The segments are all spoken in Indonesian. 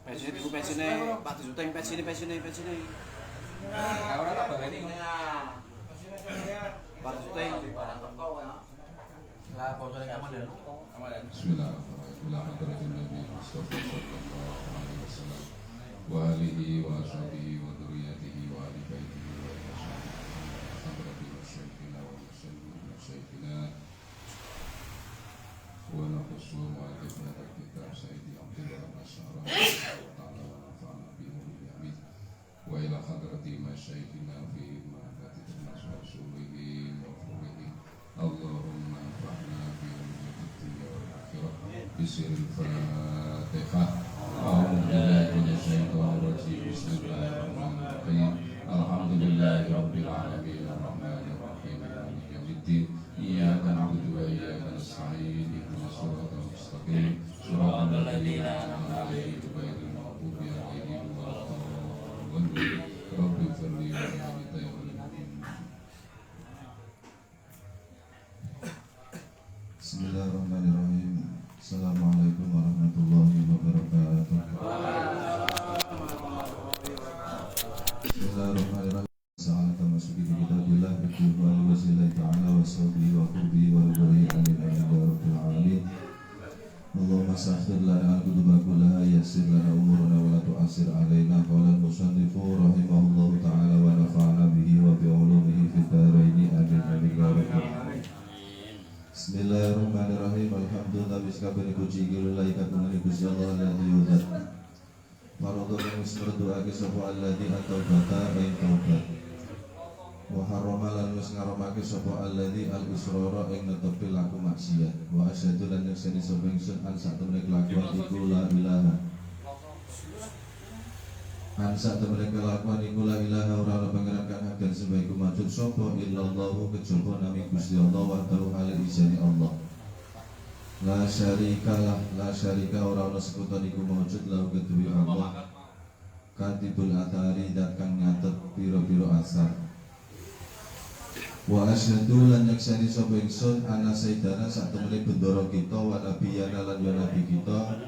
Pensiune iku pensiune Pak Disuteng pensiune. Ora tak baleni. Pak Disuteng. Lah bosone Kamadan. Bismillahirrahmanirrahim. Wa alihi wa sahbihi wa dzurriyyatihi wa ali baitihi wa ashabihi wa syekhina wa syekhina wa nafsu wa al-kitab kitab sayyidi Abdullah Masyarah wa ta'ala wa nafa'ana bihi amin wa ila hadrati masyayikhina fi ma'afatih al-rasulihi wa fulihi Allahumma fa'na bi al-dunya wal akhirah bisiril fatihah. Bismillahirrahmanirrahim. Alhamdulillahi rabbil alamin arrahmanir rahim maliki yaumiddin. Iyyaka na'budu wa iyyaka nasta'in. Ihdinas siratal mustaqim. Shiratal ladzina an'amta 'alaihim ghairil maghdubi 'alaihim waladdallin. Rabbi ighfirli wa Bismillahirrahmanirrahim. Assalamualaikum warahmatullahi wabarakatuh. Bismillahirrahmanirrahim. Sa'alaka masuki kitabillah biqurban wasillahi ta'ala wa sahbihi wa qurbihi wa rubari amin amin ya rabbil alamin. Allahumma sahhir lana al-kutuba kullaha yassir lana umurana wa la tu'assir alaina. Qala al-musannifu rahimahullahu ta'ala wa nafa'ana bihi wa bi'ulumihi fid dharaini amin amin ya rabbil alamin. Bismillahirrahmanirrahim. Alhamdulillah biskabani puji lillahi kagungan Gusti Allah alladzi yuzat. Maradha kang wis merduake sapa alladzi at-taubata ing taubat. Wa harrama lan wis ngaramake sapa alladzi al-israra ing netepi laku maksiat. Wa asyhadu lan nyakseni sapa ingsun an sak temene kelakuan iku la ilaha. Ansa temene kelakuan iku la ilaha ora ana pangeran kang hak dan sembah iku majud sapa illallahu kejaba nami Gusti Allah wa ta'ala hale izane Allah. La syarikalah la syarika ora ana sekutan iku maujud lahu kedue Allah. Katibul athari dat kang nyatet pira-pira asar. Wa asyhadu lan nyaksani sapa ingsun ana sayyidana sak temene bendara kita wa nabiyana lan ya nabi kita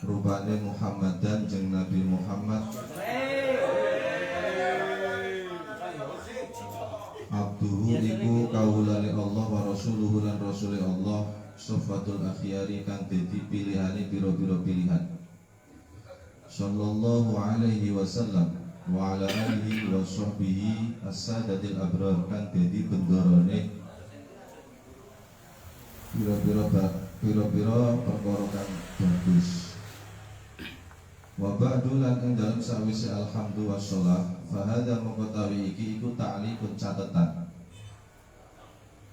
rupane Muhammadan jeung Nabi Muhammad abduhu iku kaulane Allah wa rasuluhu lan rasule Allah sofatul akhyari kang dadi pilihane pira-pira pilihan sallallahu alaihi wasallam wa ala alihi wa sahbihi as-sadatil abrar kang dadi bendarane pira-pira perkara kang bagus. Wa ba'du lan ing dalem sawise alhamdu wassalah fa hadza muqtawi iki iku ta'liqun catetan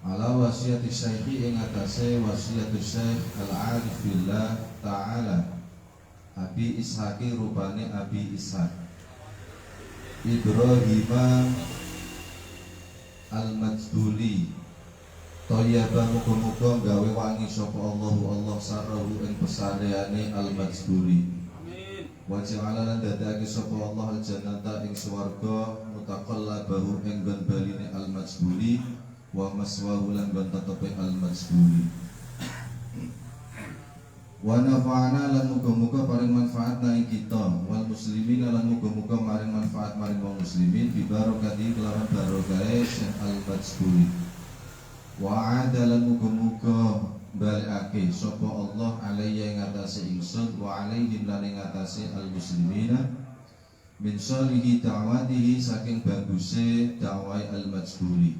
ala wasiyati syekhi ing atase wasiyatu syekh al-arif billah ta'ala Abi Ishaqi rupane Abi Ishaq Ibrahim al-Majduli Toyaba muga-muga gawe wangi sapa Allah sarahu ing pesareane al-Majduli Wajah lan dadake sapa Allah al-jannata ing swarga mutaqallabahu ing nggon baline al-Majbuli wa maswahu lan nggon tetepe al-Majbuli. Wa nafa'ana lan muga-muga paring manfaat nang kita wal muslimin lan muga-muga maring manfaat maring wong muslimin bi barokati kelawan barokahe Syekh al-Majbuli. Wa adalan muga-muga balikake sapa Allah alayya ing atase ingsun wa alaihim lan ing atase al-muslimina min sholihi da'watihi saking baguse dakwah al-Majbuli.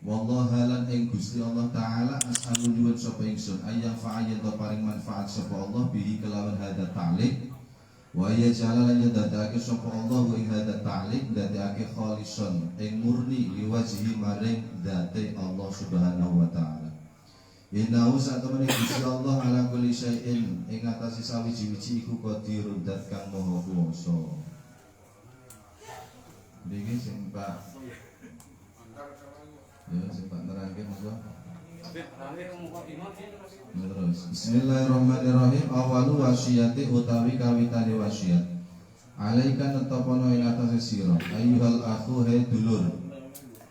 Wallahu lan ing Gusti Allah taala as'alu nyuwun sapa ingsun ayang fa'ayya ta paring manfaat sapa Allah bihi kelawan hadza ta'liq wa ya jalalan yadake sapa Allah ing hadza ta'liq dadake khalison ing murni liwajhi maring dzate Allah subhanahu wa ta'ala. Innahu satamene Gusti Allah ala kulli syai'in ing atase sawiji-wiji iku qadirun dat kang maha kuwasa. Niki sing Pak ya sing Pak nerangke monggo. Terus Bismillahirrahmanirrahim. Awalu wasiyati utawi kawitane wasiat. Alaika netapono ing atase sira ayyuhal akhu he dulur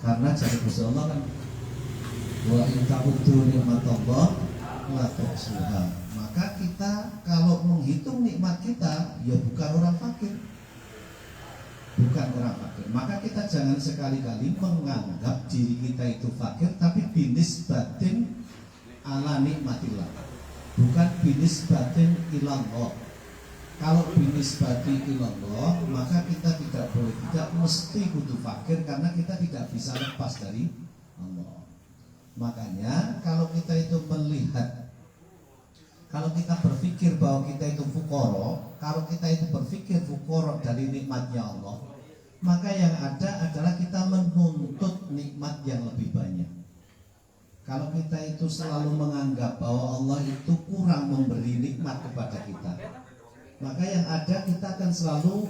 Karena jadi Gusti Allah kan wa in ta'uddu nikmatallah la tuhsuha. Maka kita kalau menghitung nikmat kita ya bukan orang fakir. Bukan orang fakir. Maka kita jangan sekali-kali menganggap diri kita itu fakir, tapi binis batin ala nikmatillah. Bukan binis batin ilallah. Kalau binis batin ilallah, maka kita tidak mesti kudu fakir, karena kita tidak bisa lepas dari Allah. Makanya kalau kita itu melihat, kalau kita berpikir bahwa kita itu fukoro, kalau kita itu berpikir fukoro dari nikmatnya Allah, maka yang ada adalah kita menuntut nikmat yang lebih banyak. Kalau kita itu selalu menganggap bahwa Allah itu kurang memberi nikmat kepada kita, maka yang ada kita akan selalu,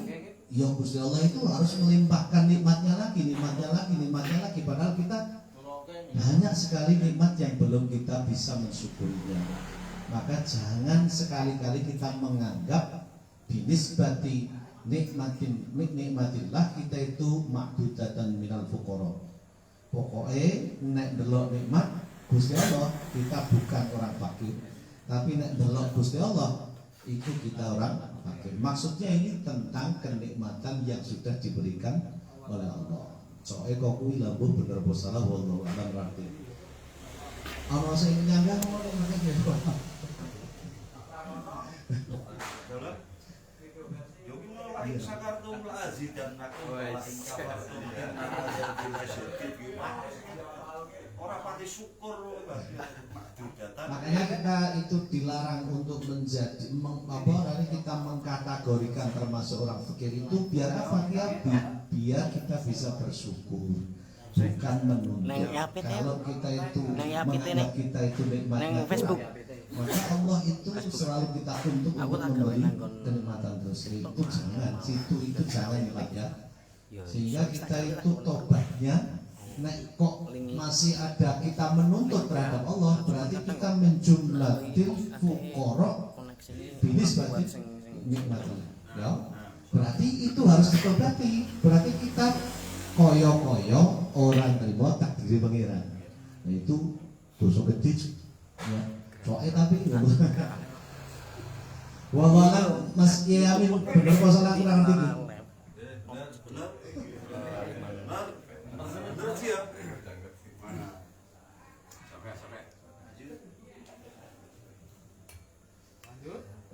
ya Gusti Allah itu harus melimpahkan nikmatnya lagi, nikmatnya lagi, nikmatnya lagi. Padahal kita banyak sekali nikmat yang belum kita bisa mensyukurinya. Maka jangan sekali-kali kita menganggap binisbati nikmatillah kita itu ma'budatan minal fuqara. Pokoknya nek delok nikmat Gusti Allah kita bukan orang fakir, tapi nek delok Gusti Allah itu kita orang fakir. Maksudnya ini tentang kenikmatan yang sudah diberikan oleh Allah. Soalnya kok kuwi lambuh bener apa salah wallahu a'lam berarti. Ana sing nyangga ngono nek Yogi mau lagi sakartum la azidan nakum la in kafartum inna azabi lasyadid. Orang pati syukur makdudatan. Makanya kita itu dilarang untuk menjadi nanti kita mengkategorikan termasuk orang fakir itu biar apa ya? Biar kita bisa bersyukur, bukan menuntut. Kalau kita itu menganggap kita itu nikmatnya Facebook, maka Allah itu selalu kita tuntut untuk memberi kenikmatan terus. Itu jangan, itu jangan ya. Sehingga kita itu tobatnya, nek kok masih ada kita menuntut terhadap Allah, berarti kita menjumlatil fuqara binis berarti nikmatan. Ya. Berarti itu harus ditobati. Berarti kita koyo-koyo orang terima takdir pangeran. Nah, itu dosa gede. Ya. Soalnya tapi wala Mas Yamin bener kok salah kurang tinggi.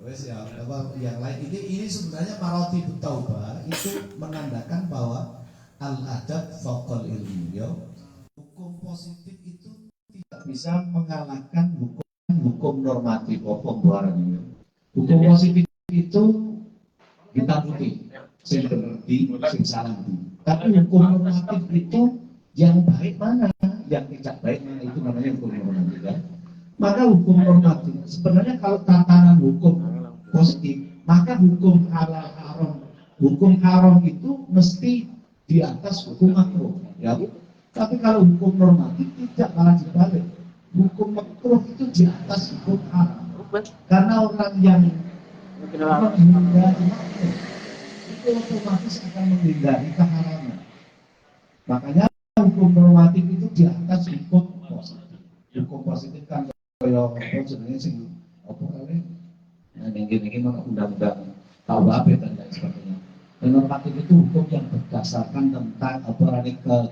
Wes ya, apa yang lain ini sebenarnya maroti taubah itu menandakan bahwa al-adab faqal ilmi, ya. Hukum positif itu tidak bisa mengalahkan hukum normatif pembuaran. Hukum positif itu kita putih, sing berarti sing salah. Tapi hukum normatif itu yang baik mana, yang tidak baik mana, itu namanya hukum normatif. Ya. Maka hukum normatif sebenarnya kalau tatanan hukum positif, maka hukum haram itu mesti di atas hukum makruh, ya. Tapi kalau hukum normatif tidak, malah dibalik. Hukum makruh itu di atas hukum haram. Karena orang yang menghindari makruh itu otomatis akan menghindari keharaman. Makanya hukum normatif itu di atas hukum positif. Hukum positif kan kayak apa sebenarnya sih apa kali? Nah, ini mana undang-undang KUHP dan lain sebagainya. Dan normatif itu hukum yang berdasarkan tentang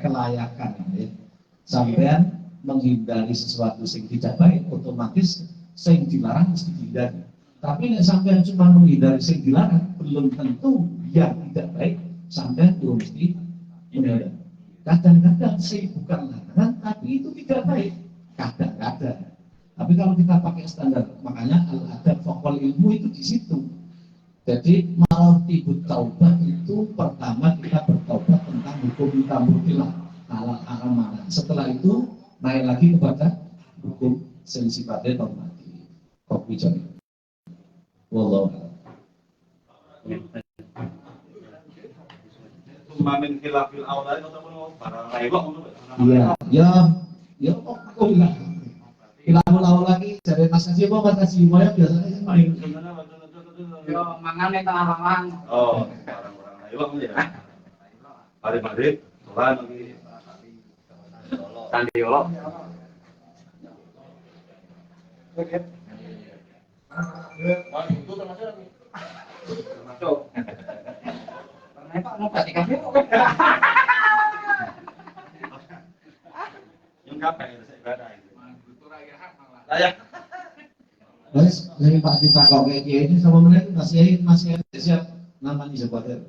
kelayakan, ya. Sampean menghindari sesuatu yang tidak baik, otomatis yang dilarang mesti dihindari. Tapi sampean cuma menghindari yang dilarang, belum tentu yang tidak baik sampean belum mesti menghindari. Kadang-kadang bukan larangan, tapi itu tidak baik. Kadang-kadang. Tapi kalau kita pakai standar, makanya al-adab faqal ilmu itu di situ. Jadi maratibut taubah itu pertama kita bertaubat tentang hukum tambutillah halal haram mana. Setelah itu naik lagi kepada hukum yang sifatnya normatif. Kopi jari. Wallahu a'lam. Mamin khilafil aula itu teman barang lewat. Iya, ya kok enggak. Ilmu lawan lagi dari Mas Haji apa Mas Haji Moya biasanya sih main. Yo mangan nek tengah mangan. Oh, barang-barang lewat ya. Hari maghrib, sholat lagi. Sandiolo. Termasuk. Pernah Pak mau kasih kafe? Yung kape sa ibadah itu. Saya Wes, lagi Pak ditakok kayak ini sama menit masih siap namanya sebagai.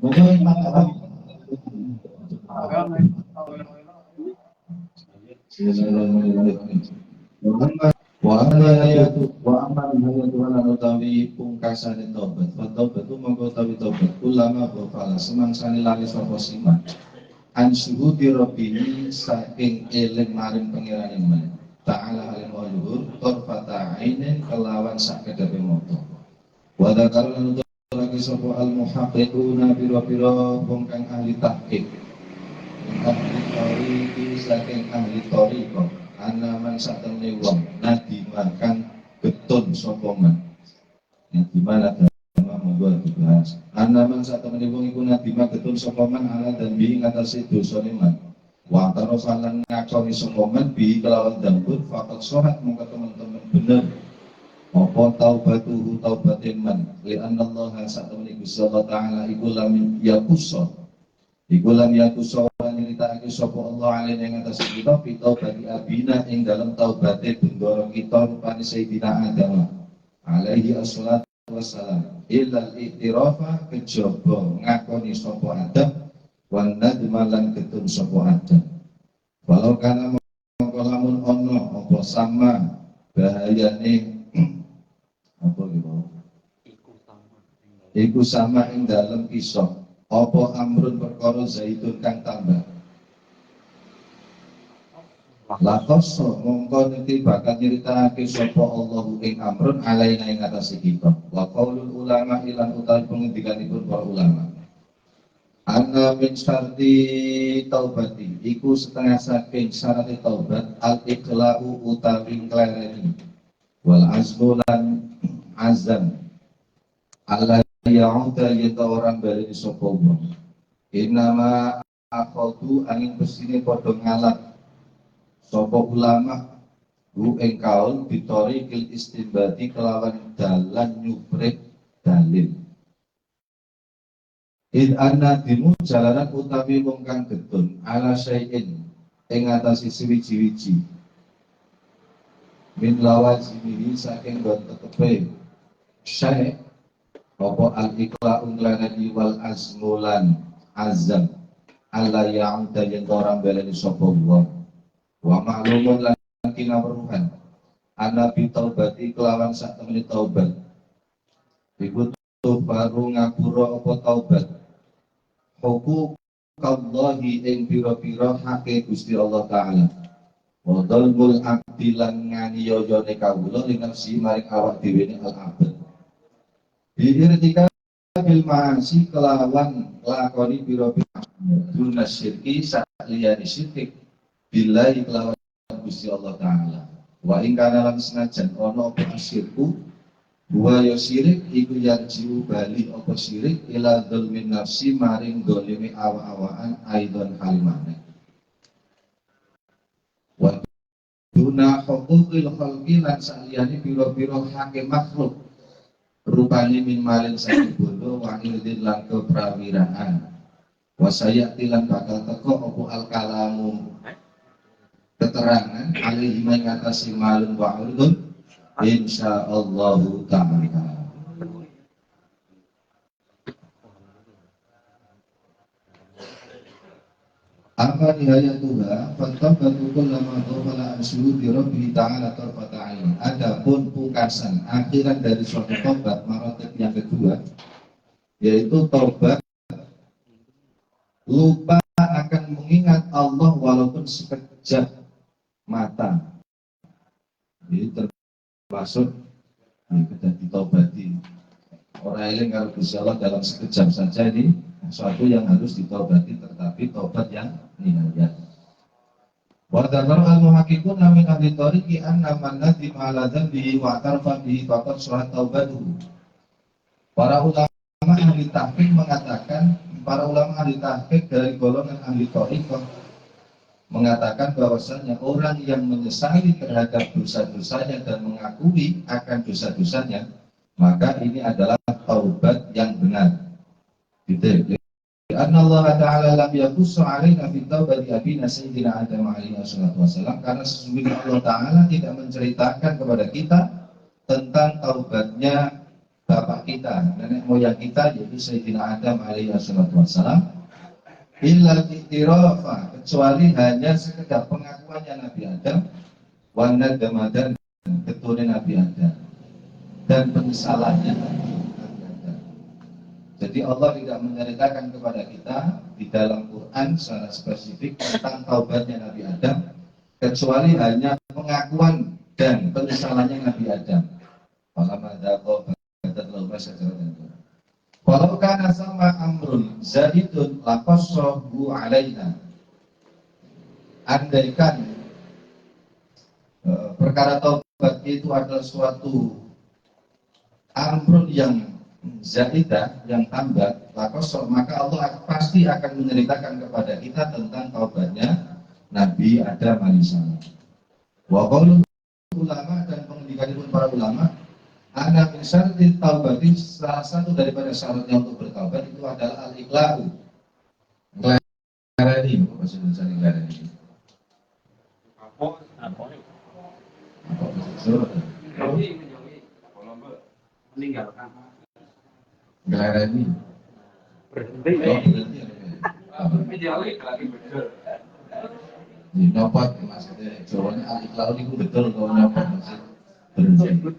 Mungkin Pak apa? Wa amal hayatuhan utawi pungkasane tobat. Tobat itu mongko utawi tobat ulama bofala semangsane lali sapa siman. An syuhudi rabbini saking eling maring pangeran iman. Ta'ala alim wa luhur torfata ainin kelawan sakedape mata. Wa dzakarna lagi sapa al muhaqqiquna pira-pira wong kang ahli tahqiq. Ahli tariki saking ahli tarika. Anaman satemene wong nadimakan getun sapa man. Nadiman agama monggo dibahas. Anaman satemene wong iku nadima getun sapa man ala dan bi ngatasi dosane man. Wa tarofalan ngakoni sapa man bi kelawan dambut faqat shohat mongko teman-teman bener. Apa taubatuhu taubatin man li anna Allah satemene Gusti Allah taala iku lam yakussa. Iku lam yakussa nyeritakake sapa Allah alaihi ing atas kita taubati abina ing dalam taubate bendoro kita rupane Sayyidina Adam alaihi assalatu wassalam illa al-iktirafa kejaba ngakoni sapa Adam wan nadmalan ketun sapa Adam walau kana mongko lamun ana apa sama bahayane apa gitu iku sama ing dalam kisah apa amrun perkara zaitun kang tambah lakoso mongko nanti bakal nyeritakake sapa Allahu ing amrun alaina ing atase kita wa qaulul ulama ilan utawi pengendikanipun para ulama anna min syarti taubati iku setengah saking syarat taubat al iqla'u utawi nglereni wal azmulan azam ala ya'uda yata orang balik di sapa wong inama akhadu angin pesine padha ngalat sapa ulama hu ing kaul bitorikil istinbati kelawan dalan nyuprik dalil id anna dimu jalanan utawi wong kang getun ala syai'in ing atase siji-wiji min lawazimihi saking don tetepe syai' apa al-iqla unglanani wal azmulan azam alla ya'uda yang orang balani sapa wong wa ma'lumun lan kinawruhan ana bi taubati kelawan sak temene taubat iku baru ngapura apa taubat hukum kallahi ing pira-pira hake Gusti Allah taala wa dalbul abdi lan nganiyoyone kawula ing nafsi maring awak dhewe al-abd diirtika bil ma'asi kelawan lakoni biro-biro duna syirki sa'liyani syirki billahi kelawan Gusti Allah Ta'ala wa ingkana lan senajan ono apa syirku buwa yo syirik iku yang jiu bali apa syirik ila dhulmin nafsi maring dolimi awa-awaan aidon halimane wa duna hukukil khalqi lan sa'liyani biro-biro hake makhluk rupani min malin sakit bodoh wa irdin lan keprawiraan wasayati lan bakal teko opo al kalamu keterangan alaihi mengatasi malun wa irdun insyaallahu ta'ala. Apa nihaya Tuhan? Fatabatu kullama dhafala ansyuhu bi rabbihi ta'ala tarfata'in. Adapun pungkasan akhiran dari suatu tobat marotib yang kedua yaitu tobat lupa akan mengingat Allah walaupun sekejap mata. Ini termasuk kita ditobati. Orang eling kalau Gusti Allah dalam sekejap saja ini suatu yang harus ditobati, tetapi tobat yang nihayat. Wa dzakara al-muhaqqiqun min ahli tariqi anna man nadima ala dhanbihi wa tarfa bihi faqad suhat taubatuhu. Para ulama ahli tahqiq mengatakan 4 para ulama ahli tahqiq dari golongan ahli thariqah mengatakan bahwasanya orang yang menyesali terhadap dosa-dosanya dan mengakui akan dosa-dosanya, maka ini adalah taubat yang benar. Gitu. Karena Allah Ta'ala lam yakussu alaina fi taubati abina sayyidina Adam alaihi wassalatu wassalam, karena sesungguhnya Allah Ta'ala tidak menceritakan kepada kita tentang taubatnya bapak kita, nenek moyang kita, yaitu Sayyidina Adam alaihi wassalatu wassalam, illa iktirafa, kecuali hanya sekedar pengakuannya Nabi Adam wa nadama, dan keturunan Nabi Adam dan penyesalannya Nabi Adam. Jadi Allah tidak menceritakan kepada kita di dalam Quran secara spesifik tentang taubatnya Nabi Adam, kecuali hanya pengakuan dan penyesalannya Nabi Adam. Walau kana sama amrun zaidun laqassahu alaina. Andaikan perkara taubat itu adalah suatu amrun yang zaidah, yang tambah, maka Allah pasti akan menceritakan kepada kita tentang taubatnya Nabi Adam alaihissalam. Wa qaulul ulama, dan pengendikan para ulama, ana min syarti taubati, salah satu daripada syaratnya untuk bertaubat itu adalah al-iqla'u. Nglareni, bahasa Indonesia nglareni. Apa? Meninggalkan. Nglareni. Berhenti. Menjauhi lagi betul. Nyopot maksudnya, jawabannya al-iqla'u itu betul kalau nyopot maksud berhenti.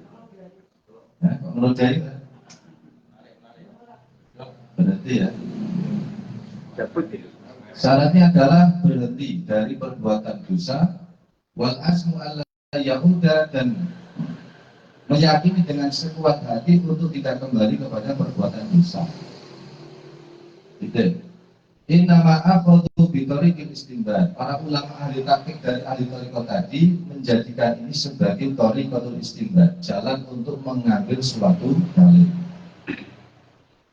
Nah, menurut saya berhenti ya. Syaratnya adalah berhenti dari perbuatan dosa, wal asmu alla yahuda, dan meyakini dengan sekuat hati untuk tidak kembali kepada perbuatan dosa. Gitu. Innama akhadhu bi tariqil istinbat. Para ulama ahli tahqiq dari ahli thariqah tadi menjadikan ini sebagai tariqatul istinbat, jalan untuk mengambil suatu dalil.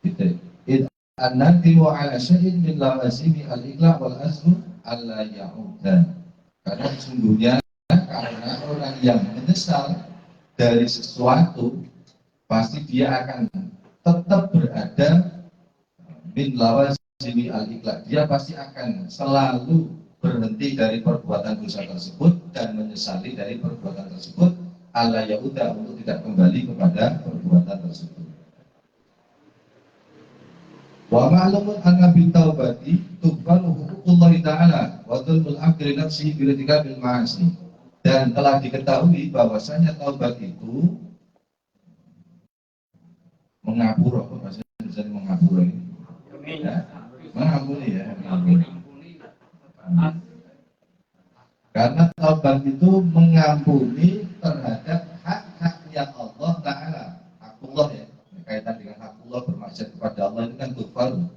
Gitu. An-nadi wa ala syai'in min lawazimi al-iqla' wal azmu alla ya'uda. Karena sesungguhnya karena orang yang menyesal dari sesuatu, pasti dia akan tetap berada min lawazimi al-iqla'. Dia pasti akan selalu berhenti dari perbuatan dosa tersebut dan menyesali dari perbuatan tersebut, alla ya'uda, untuk tidak kembali kepada perbuatan tersebut. Wa ma'lumun anna bil taubati tuqbalu huququllahi ta'ala wa dhulmul 'abdi li nafsihi bi irtikabil ma'asi. Dan telah diketahui bahwasanya taubat itu mengapura, maksudnya bisa mengapura ini. Ya, mengampuni ya, mengampuni. Karena taubat itu mengampuni terhadap hak-hak yang Allah Ta'ala, hakullah ya, kaitan dengan hakullah, bermaksud kepada Allah, itu kan tufaru.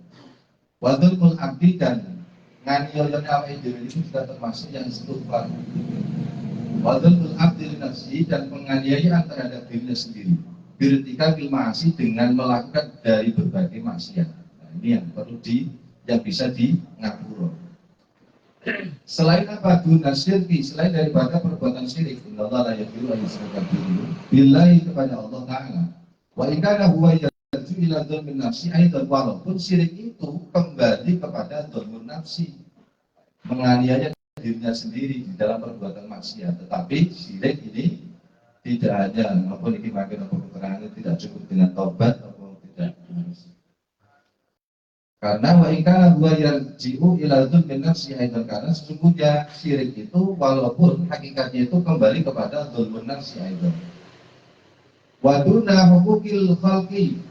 Wa dzulmul 'abdi, dan nganiayane awake dhewe itu juga termasuk yang tufaru. Wa dzulmul 'abdi li nafsihi, dan penganiayaan terhadap dirinya sendiri. Birtikabil ma'asi, dengan melakukan dari berbagai maksiat. Nah, ini yang perlu yang bisa di ngapura. Selain apa? Guna syirki, selain daripada perbuatan syirik. Innallaha la yaghfiru an yushraka bihi, billahi, kepada Allah Ta'ala. Wa ikana huwa yarju ila dzulmin nafsi aidan, walaupun syirik itu kembali kepada dzulmun nafsi, menganiaya dirinya sendiri di dalam perbuatan maksiat. Tetapi syirik ini tidak hanya maupun ini makin apa keterangan, tidak cukup dengan taubat atau tidak. Karena wa ikana huwa yarji'u ila dzulmin nafsi aidan, karena sesungguhnya syirik itu walaupun hakikatnya itu kembali kepada dzulmun nafsi aidan. Waduna hukukil khalqi,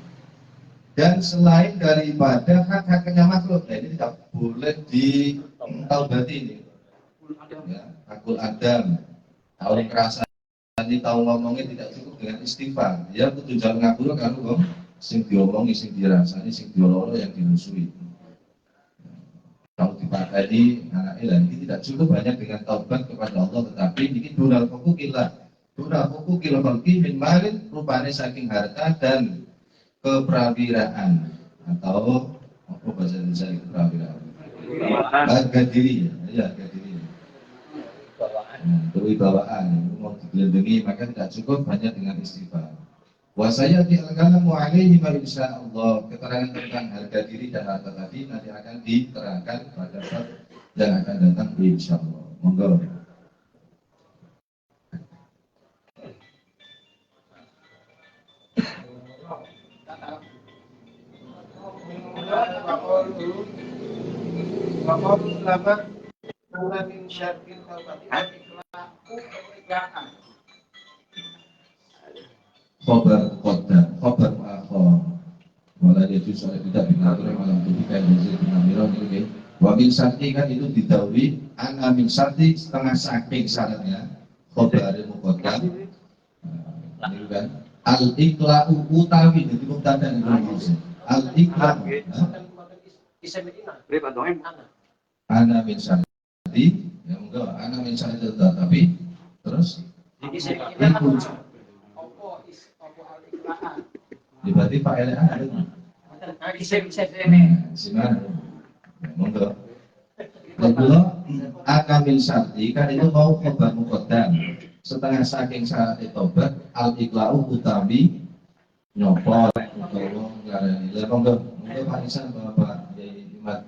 dan selain daripada hak-haknya makhluk. Nah, ini tidak boleh ditaubati ini ya, hakul adam, tahu ngerasani, tahu ngomongnya, tidak cukup dengan istighfar. Ya kudu jalan ngapura kan kok sing diomongi, sing dirasani, sing dioloro, yang dimusuhi. Kalau dipakai anaknya, ini tidak cukup hanya dengan taubat kepada Allah, tetapi ini dunal hukukillah, dunal hukukil khalqi min malin, rupanya saking harta dan keprawiraan atau Apa bahasa Indonesia itu kira-kira? Bawaan. Gadiri ya, gadiri. Kewibawaan mau digelendengi maka tidak cukup hanya dengan istighfar. Wasaya al-kalamu alaihi wa insyaallah. Keterangan tentang harga diri dan harta tadi nanti akan diterangkan pada saat yang akan datang insyaallah. Monggo. Khobar kodam, khobar mu'akhor. Wala yaitu soal tidak binatur malam tubuh kain hasil binamiron itu. Wa min syarti kan itu didahului ana min syarti setengah saking syaratnya khobar muqaddam. Ini kan al-iqla'u utawi jadi mubtada itu maksud. Al-iqla'u ana min syarti ya enggak ana min syarti tapi terus itu berarti fa'il ada. Sinar. Monggo. Kedua, akamil syarti kan itu mau khobar muqaddam. Setengah saking syarat tobat al-iqla'u utawi nyopot utawa ngarani. Lah monggo, monggo Pak Ihsan Bapak Yai Imat.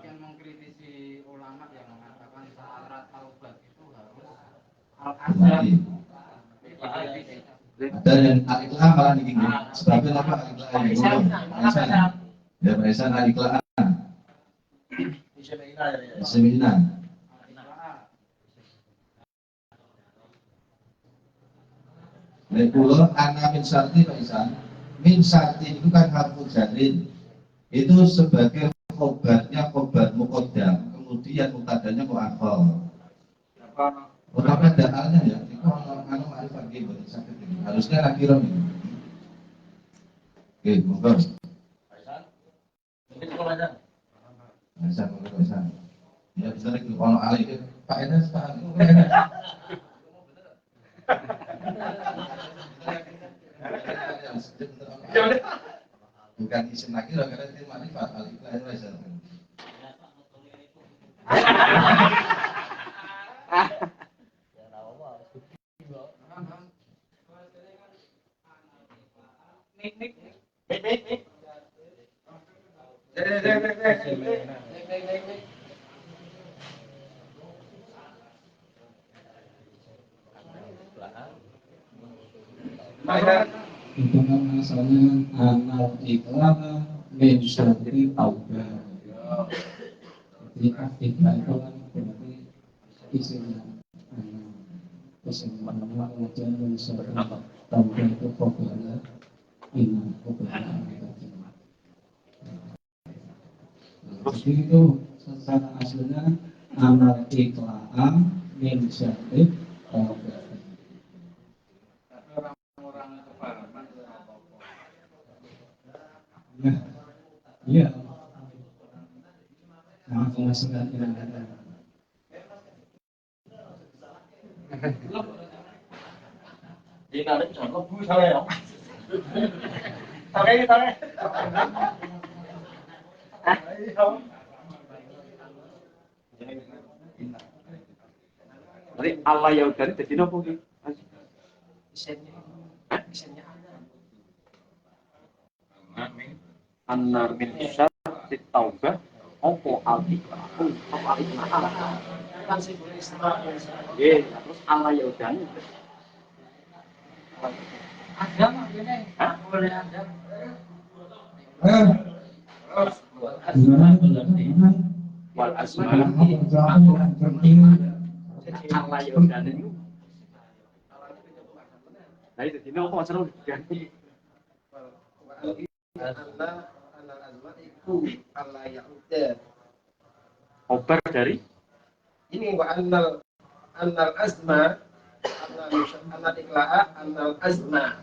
Yang mengkritisi ulama yang mengatakan syarat taubat itu harus al-azam. Ada yang al-iqla' malah digini. Sebabnya apa al-iqla' ini? Ya Pak Ihsan al-iqla'. Bismillah. Lekulo ana min syarti Pak Ihsan. Min syarti itu kan harfu jarin. Itu sebagai khobarnya khobar muqaddam. Kemudian mubtadanya mu'akhkhar. Berapa dalilnya ya? Itu anu ma'rifat nggih mboten saged iki. Harusnya akhirnya ini. Oke, monggo. Bisa. Ya bisa lagi ono alih Pak Enes Pak. Bukan isim lagi loh karena itu ma'rifat al-iqla'il waisal. Itu kan asalnya anal ikhlas min syarti taubah. Jadi ikhlas itu kan berarti isinya kesimpulannya kemudian min syarti taubah itu khobarnya iman khobarnya tadi. Jadi itu secara aslinya anal ikhlas min syarti taubah. Iya. Nah, penghasilan yang ada. Đi nào đến chọn có vui sao đây không? Sao đây sao đây? Không. Jadi Allah yang dari jadi nopo iki? Isennya Anna min syarti taubah opo al-iqla'u opo al-iqla'u kan sih boleh istilah. nggih terus Allah ya udan Agama ini boleh ada. wal asma Allah ya udan itu nah itu dino opo seru diganti Allah ya'udah. oper dari Ini wa annal azma annal ikla'a annal azma.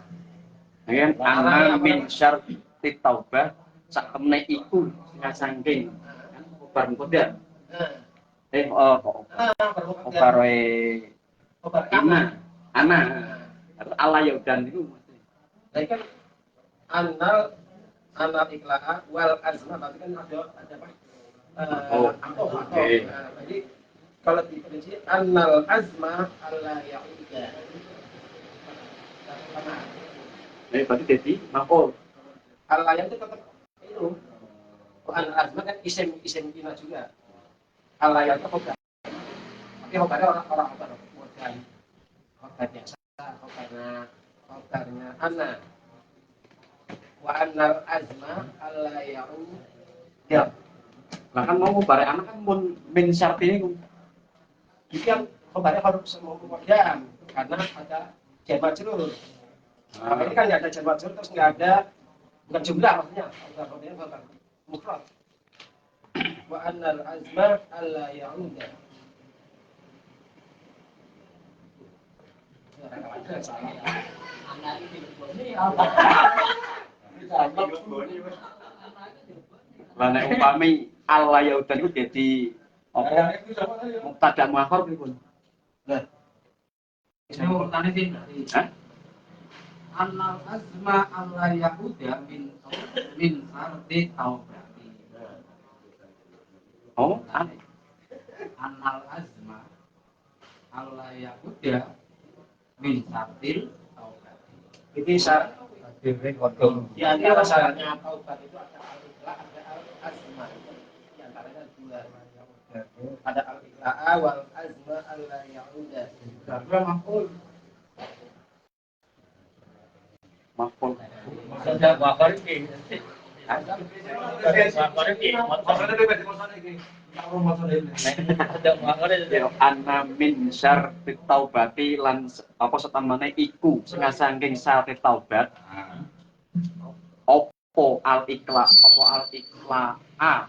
dengan anna min syarti taubah sak temne iku sangking oper kodam oper ana atau Allah ya udan itu Nah kan annal ikla'a wal azma, berarti kan ada apa? Oke. Nah, jadi kalau diperinci annal azma alla ya'uda. Berarti jadi maf'ul. Allah yang itu tetap itu. Annal azma kan isim ina juga. Allah yang itu khobar. Tapi khobarnya orang khobar. Bukan khobar biasa, khobarnya anna. Wa annal azma alla ya'uda. Lah kan mau bare anak kan mun min syarti ini Jadi yang khobarnya harus semua kemudian karena ada jar majrur. Nah, ini kan nggak ada jar majrur terus nggak ada bukan jumlah maksudnya khobarnya khobar mufrad. Wa annal azma alla ya'uda. lah nek upami Allah ya udan iku dadi apa? Mubtada muakhar pripun? Nah, Ini urutannya sih. Hah? Annal azma alla ya'uda min sarti taubati. Oh, Annal azma alla ya'uda min sartil taubati. ini syarat di antara syaratnya taubat itu ada al-ikhla, ada al-azma. Di antaranya dua. Ada al-ikhla wal azma alla ya'uda. Berarti maf'ul. maf'ul. Sudah wakar ini. Wakar ini. Anna min syarti taubati lan apa setamane iku sing saking syarat taubat. Opo al ikhla a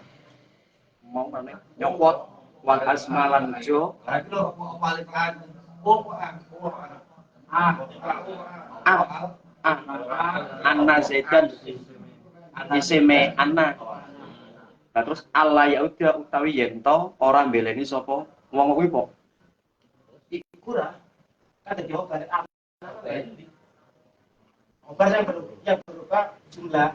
mau mana nyopot wal asma lan jo anna zaidan isime anna. Nah terus Allah ya udah utawi yento orang beleni sapa wong kuwi po Iku ra kan dadi khobar khobar yang berupa jumlah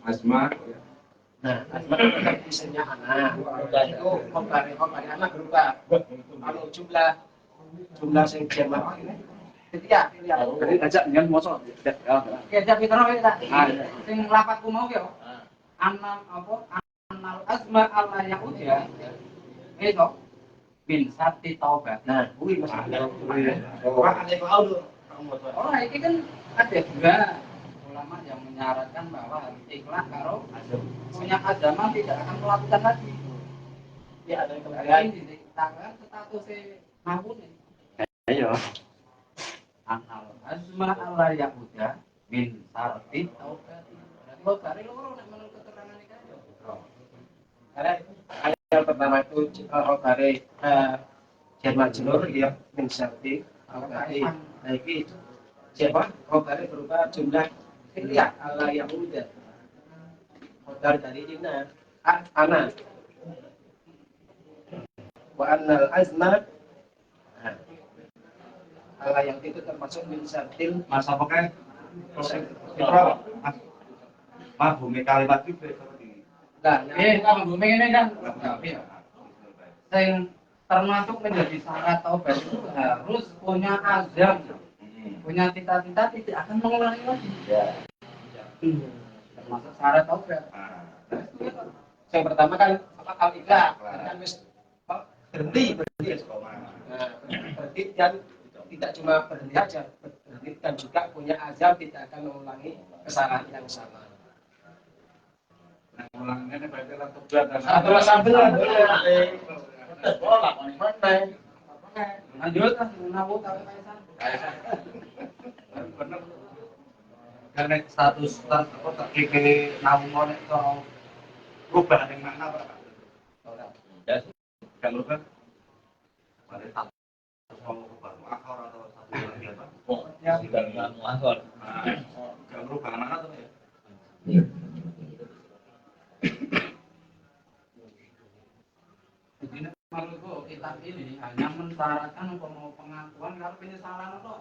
Asma. nah asma kan isimnya anak itu khobar anak berupa kalau jumlah sing jamak ini jadi ya jadi ajak dengan moso Oke, jadi kita sing lapatku mau ya. Annal apa? Annal azma alla ya'uda. Itu bin sarti taubat. nah kuwi maksudnya orang ada kalau Oh, ini kan ada juga ulama yang menyarankan bahwa harus ikhlas karo punya agama tidak akan melakukan lagi. ya ada Kalian ditangan statusnya mabun ini. ayo Annal azma alla ya'uda bin sarti taubat. Berarti kok kare loro nek menurut keterangan iki aja. karena yang pertama itu khobare jar majrur ya min syarti khobare iki siapa khobare berupa jumlah ya Allah yang muda khobar dari inna ana wa annal azma Allah yang itu termasuk min syartil Mas apa kan? Fitro, Mas bumi kalimat itu seperti ini. nah Kalau bumi ini kan yang termasuk menjadi syarat taubat itu harus punya azam, punya cita-cita tidak akan mengulangi lagi. Termasuk syarat taubat. yang pertama kan al-ikhlas kan wis berhenti nah, berhenti dan tidak cuma berhenti aja berhenti dan juga punya azam tidak akan mengulangi kesalahan yang sama. Nah, ulangnya berarti lah tobat dan Sambil Bola mana? Lanjut lah, menawu tahu kaisan. bener. Karena status apa terkiki namun itu berubah yang mana Pak? Ya, Kan berubah. Pada status mau berubah akor atau satu lagi apa? pokoknya sudah dengan muasal. Gak berubah mana tuh ya? Jadi menurutku kitab ini hanya mensyaratkan untuk mau kalau penyesalan itu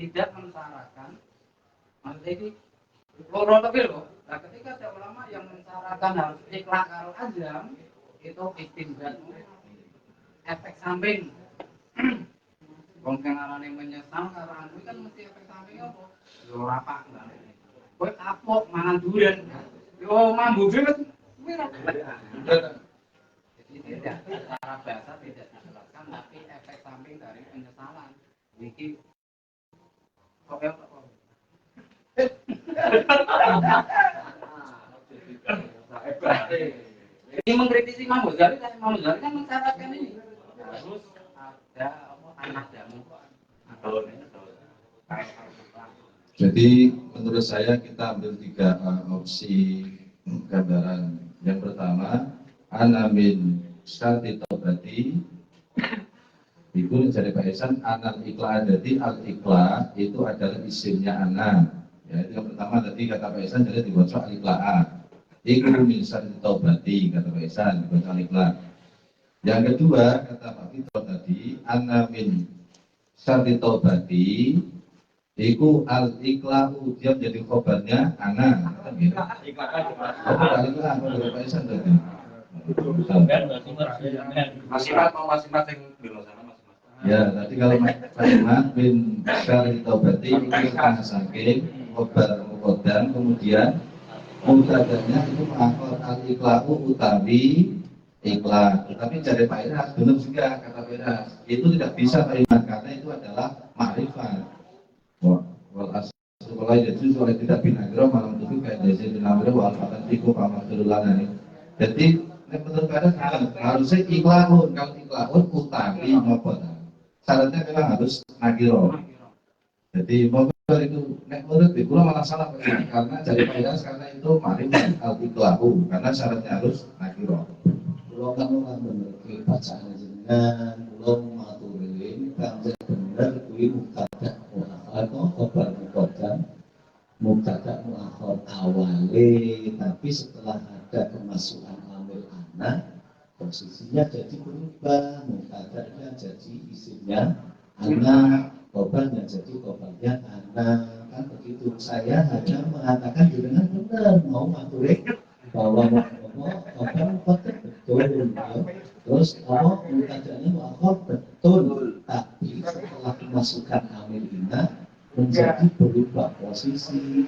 tidak mensyaratkan, maksudnya ini loro tapi loh. Nah ketika ada ulama yang mensyaratkan harus ikhlas karo azam, itu istinbat efek samping. Wong sing arane menyesal karo anu kan mesti efek samping apa? Yo rapak enggak. Kowe kapok mangan durian. Yo mambu wis kuwi ra. Jadi tidak secara bahasa tidak dijelaskan tapi efek samping dari penyesalan. Niki kok ya kok. Ini mengkritisi Imam Ghazali kan Imam Ghazali kan mensyaratkan ini harus ada anak jamu. Jadi menurut saya kita ambil 3 opsi gambaran. Yang pertama, ana min syarti taubati. Itu dari Pak Ihsan, anal ikla jadi al ikla itu adalah isimnya ana. Ya, itu yang pertama tadi kata Pak Ihsan jadi dibaca al iklaa. Iku min syarti taubati kata Pak Ihsan dibaca al ikla. Yang kedua kata Pak Fito tadi, ana min syarti taubati. Iku al iklau dia menjadi khobarnya ana kan gitu. Iklan dari Pak Ihsan tadi. Masing-masing dulu sana masing-masing. Ya, tadi kalau kalimat bin syar'i taubati itu karena saking khobar muqaddam kemudian mubtada'nya itu ma'akhir al iklau utawi iklan. Tetapi dari Pak Iras benar juga kata Pak Iras itu tidak bisa Pak Iras karena itu adalah ma'rifat. Wal asal mulai jadi soalnya tidak binagro malam itu kayak desi binagro wal fatan tiku pamer terulana nih. Jadi menurut pada harusnya iklanun kalau iklanun utawi maupun syaratnya memang harus nagiro. Jadi mobil itu nek menurut itu malah salah karena dari payah karena itu marifat al iklahu karena syaratnya harus nagiro. Kalau kamu kan bener bacaan jenengan, belum maturin, kan bener kui mubtada atau khobar muqaddam, mubtada muakhir awale, tapi setelah ada kemasukan amil anak, posisinya jadi berubah, mubtadanya jadi isimnya anak, khobarnya jadi khobarnya anak, kan begitu. Saya hanya mengatakan jenengan benar mau maturin bahwa khobar muqaddam betul, ya. Terus mubtadanya muakhir betul, tapi setelah kemasukan amil anak menjadi berubah posisi.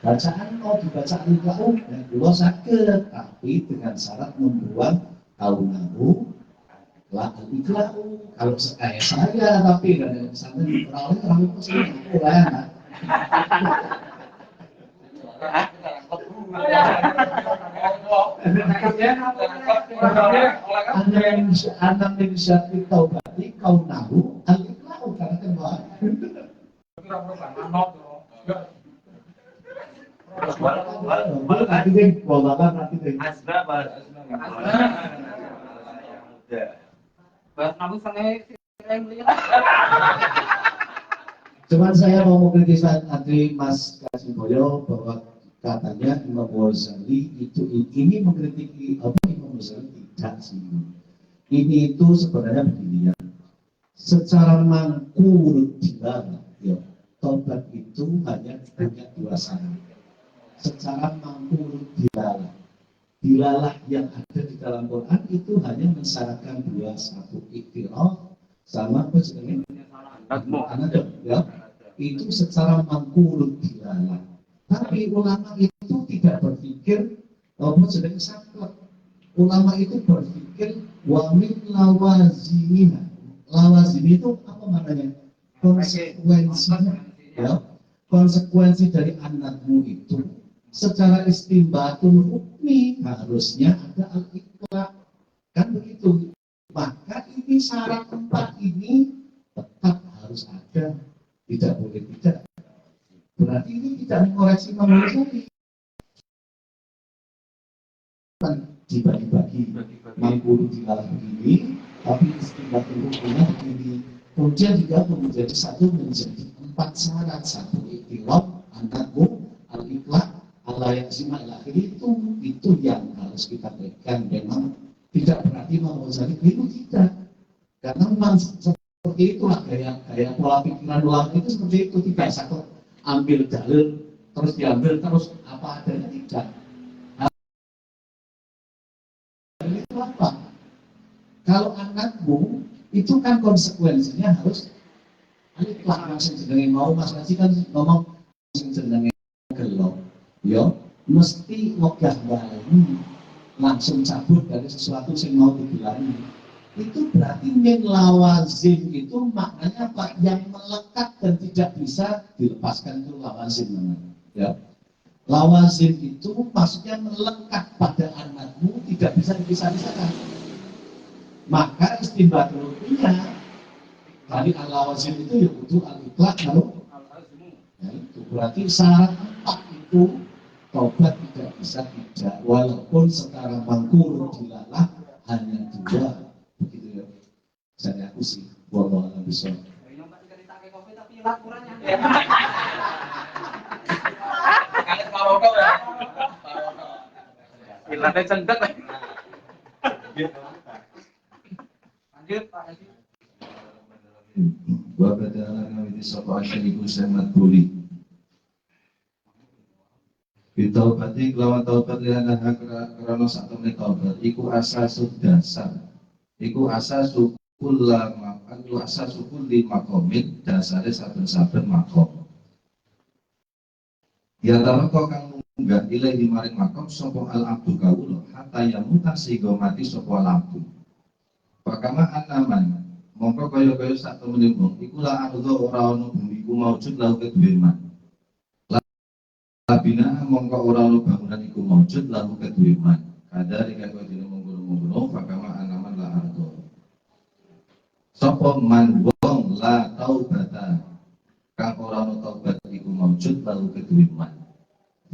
Bacaan mau dibaca iklau dan dua sakit, tapi dengan syarat membuang kaunahu la iklau. Kalau kayak saya tapi dari sana orang itu kurang. Anak inisiatif taubati kaunahu al iklau karena kembali. Cuman saya mau mengkritisi tadi Mas Kasiboyo bahwa katanya Imam Ghazali itu ini mengkritiki apa Imam Ghazali tidak sih. Ini itu sebenarnya begini ya. Secara mangkur dilarang, ya. Tobat itu hanya punya 2 syarat. Secara mangkur dilalah yang ada di dalam Quran itu hanya mensyaratkan 2, satu iktiraf sama apa sebenarnya ya. Itu secara mangkur dilalah. Tapi ulama itu tidak berpikir apa sebenarnya saklek. Ulama itu berpikir wa min lawazimina. Lawazim itu apa maknanya? Konsekuensinya. Ya, konsekuensi dari anakmu itu secara istimbatul hukmi harusnya ada al-iqla, kan begitu. Maka ini syarat 4 ini tetap harus ada, tidak boleh tidak. Berarti ini tidak mengoreksi manusia dibagi-bagi mampu dilalah begini, tapi istimbatul hukminya begini. Kemudian juga menjadi satu menjadi 4 syarat, satu iktiraf, anakmu, al-iqla, al-layakzima, al-akhir itu yang harus kita berikan. Memang tidak berarti Imam Ghazali itu tidak, karena memang seperti itulah gaya pola pikiran ulama itu seperti itu, tidak satu ambil dalil terus diambil terus apa adanya, tidak. Itu apa? Kalau anakmu itu kan konsekuensinya harus aliflah langsung jenenge mau Mas Haji kan ngomong langsung jenenge gelo, yo mesti wegah bali langsung cabut dari sesuatu yang mau digelari. Itu berarti min lawazim itu maknanya apa? Yang melekat dan tidak bisa dilepaskan itu lawazim namanya. Ya. Lawazim itu maksudnya melekat pada anakmu, tidak bisa dipisah-pisahkan. Maka istimbatul rupiah dari al-lawazim itu ya butuh al-itlaq lalu ya, itu berarti syarat 4 itu taubat tidak bisa tidak, walaupun sekarang mangkur dilalah hanya 2 begitu ya. Saya aku sih wallahu a'lam bishawab. Kaget Maroto ya. Ilatnya cendek. Lanjut Pak Haji. Wa badala ngawiti sapa asyriku semat buli. Bitaubati kelawan taubat liana karena satu taubat iku asas dasar. Iku asas kulama, iku asas kulli makomin dasare saben-saben makom. Ya taroko kang munggah ilahi maring makom sapa al abdu kawula hatta yamuta sehingga mati sapa al abdu. Pakama anaman mongko kaya-kaya sak temene wong iku la ardo ora ana bumi iku maujud lahu kedue man. Labina mongko ora ana bangunan iku maujud lahu kedue man. Kadare kaya dene monggo-monggo pakama anaman la ardo. Sapa man wong la taubata kang ora ana taubat iku maujud lahu kedue man.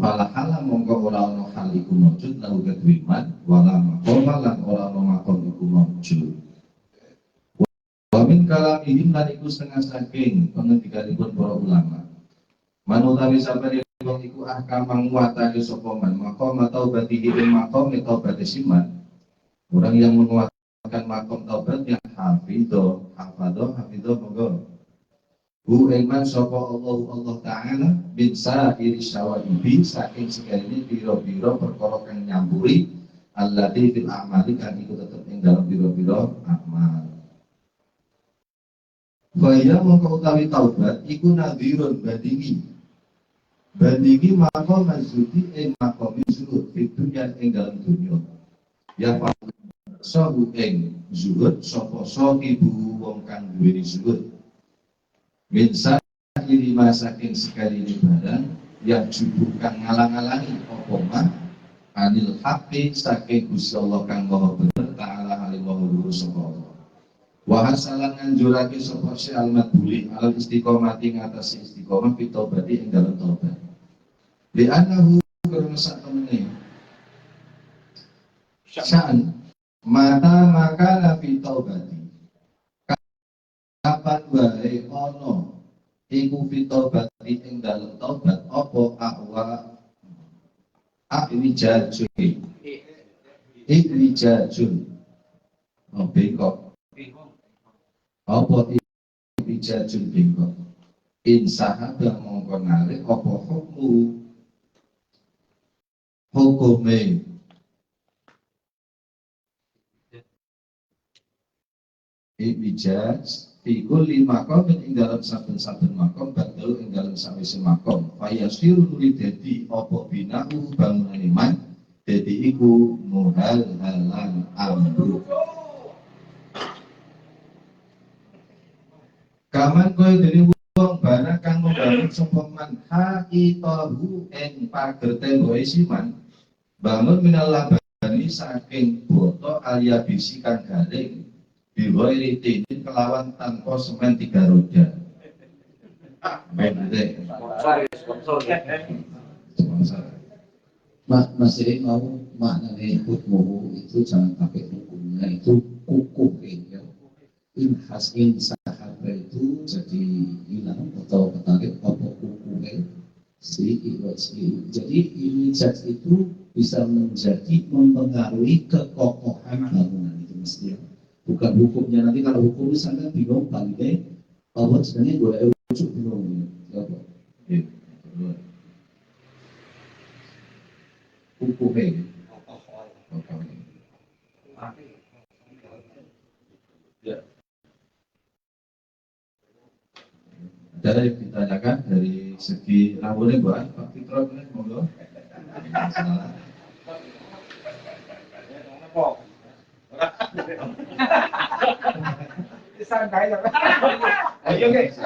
Falahala mongko ora ana hal iku maujud lahu kedue man, wala maqama lan ora ana maqam iku maujud. Wa min kalamihim lan iku setengah saking pengendikanipun para ulama. Manutawi sabari wong iku ahkam menguatake sapa man, maqam taubatihi ing maqam taubat siman. Orang yang menguatkan maqam taubatnya hafidho monggo Bu iman sapa Allah Ta'ala bin sa'iri syawaibi saking sekali biro-biro perkara kang nyamburi allati fil a'mali kan iku tetep ing dalam biro-biro amal. Waya mongko utawi taubat iku nadhirun bandingi maqam mazudi ing maqam zuhud fid dunya ing dalam dunya. Ya sahu ing zuhud sapa ibu wong kang duweni zuhud. Minsa iri masaking sekali ini barang yang jubukan ngalang-alangi opoma anil haqi saking Gusti Allah kang maha bener ta'ala halimah luhur sapa Allah. Wa hasalan nganjurake sapa si almat buli al istiqomati ngatasi istiqomah fi taubati ing dalam taubat. Li annahu karena sak temene sya'an maka fi taubati kapan wae ana iku fitobati ing dalem taubat apa ahwa iwijajun bengkok apa iwijajun bengkok insahadah mongko narik apa hukume iwijaj Fikul lima makom ing dalam saben-saben makom badal ing dalam sawise makom. Fayasiru nuli dadi apa binahu bangunan iman dadi iku muhal-halan ambruk. Kaman koyo dene wong barang kang membangun sapa man haitahu ing pager tembok siman bangun minal labani saking boto aliyabisi kang garing Bihoiri tinin kelawan tanpa semen 3 roda. Bende. Sponsor. Masih mau maknanya hukmu itu jangan pakai hukumnya itu kukuh ya. Inhasin sahabat itu jadi hilang atau ketarik apa kukuh si iwasi. Jadi ilijat itu bisa menjadi mempengaruhi kekokohan bangunan itu mestinya. Bukan hukumnya, nanti kalau hukum misalnya bingung balik Allah sebenarnya gue ujuk bingung ya apa? Hukumnya ya. Ada yang ditanyakan dari segi boleh buat Pak Fitro boleh monggo. Ayo guys.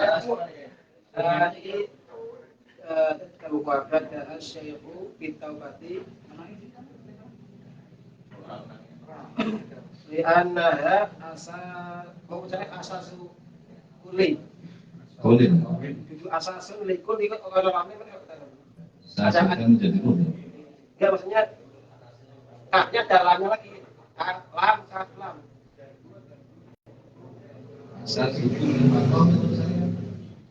Kabupaten dan Syekhu Bitaubati liannaha asasu kuli. Boleh. Itu asasun likul itu kalau ramai Saya akan menjadi boleh. ya maksudnya kaknya dalamnya lagi lam. Asal suku makom menurut saya.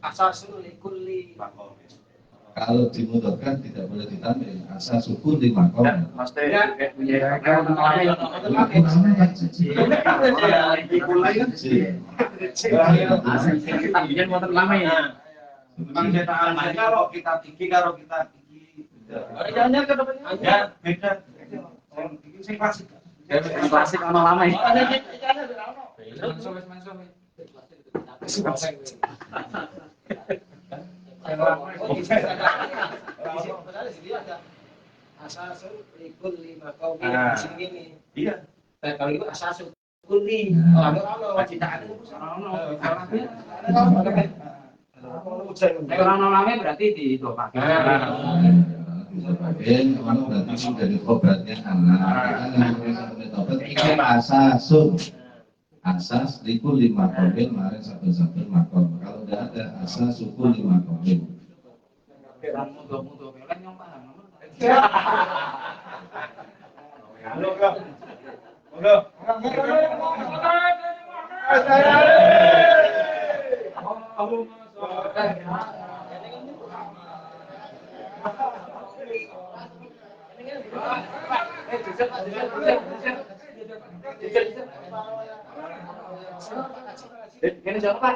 Asasun likuli. Kalau dimudahkan tidak boleh ditampil. Asal suku di makom. Mesti Ya. Bikin motor lama ya. Memang cetakan kalau kita tinggi karo kita tinggi. Jangan ke depannya. Ya, beda. Yang bikin sing klasik. Klasik ono lama ya. Asasun likul lima kaum di sini ini. Iya. Kalau itu asasun kuli. Kalau citaan itu Orang lama berarti di dua pakai. Bisa pakai, kalau berarti sudah di obatnya anak. Obat itu asas likul lima komil, kemarin satu makom. Kalau tidak ada asas suku lima komil. Mudah-mudah kan yang paham. Ini jawab Pak.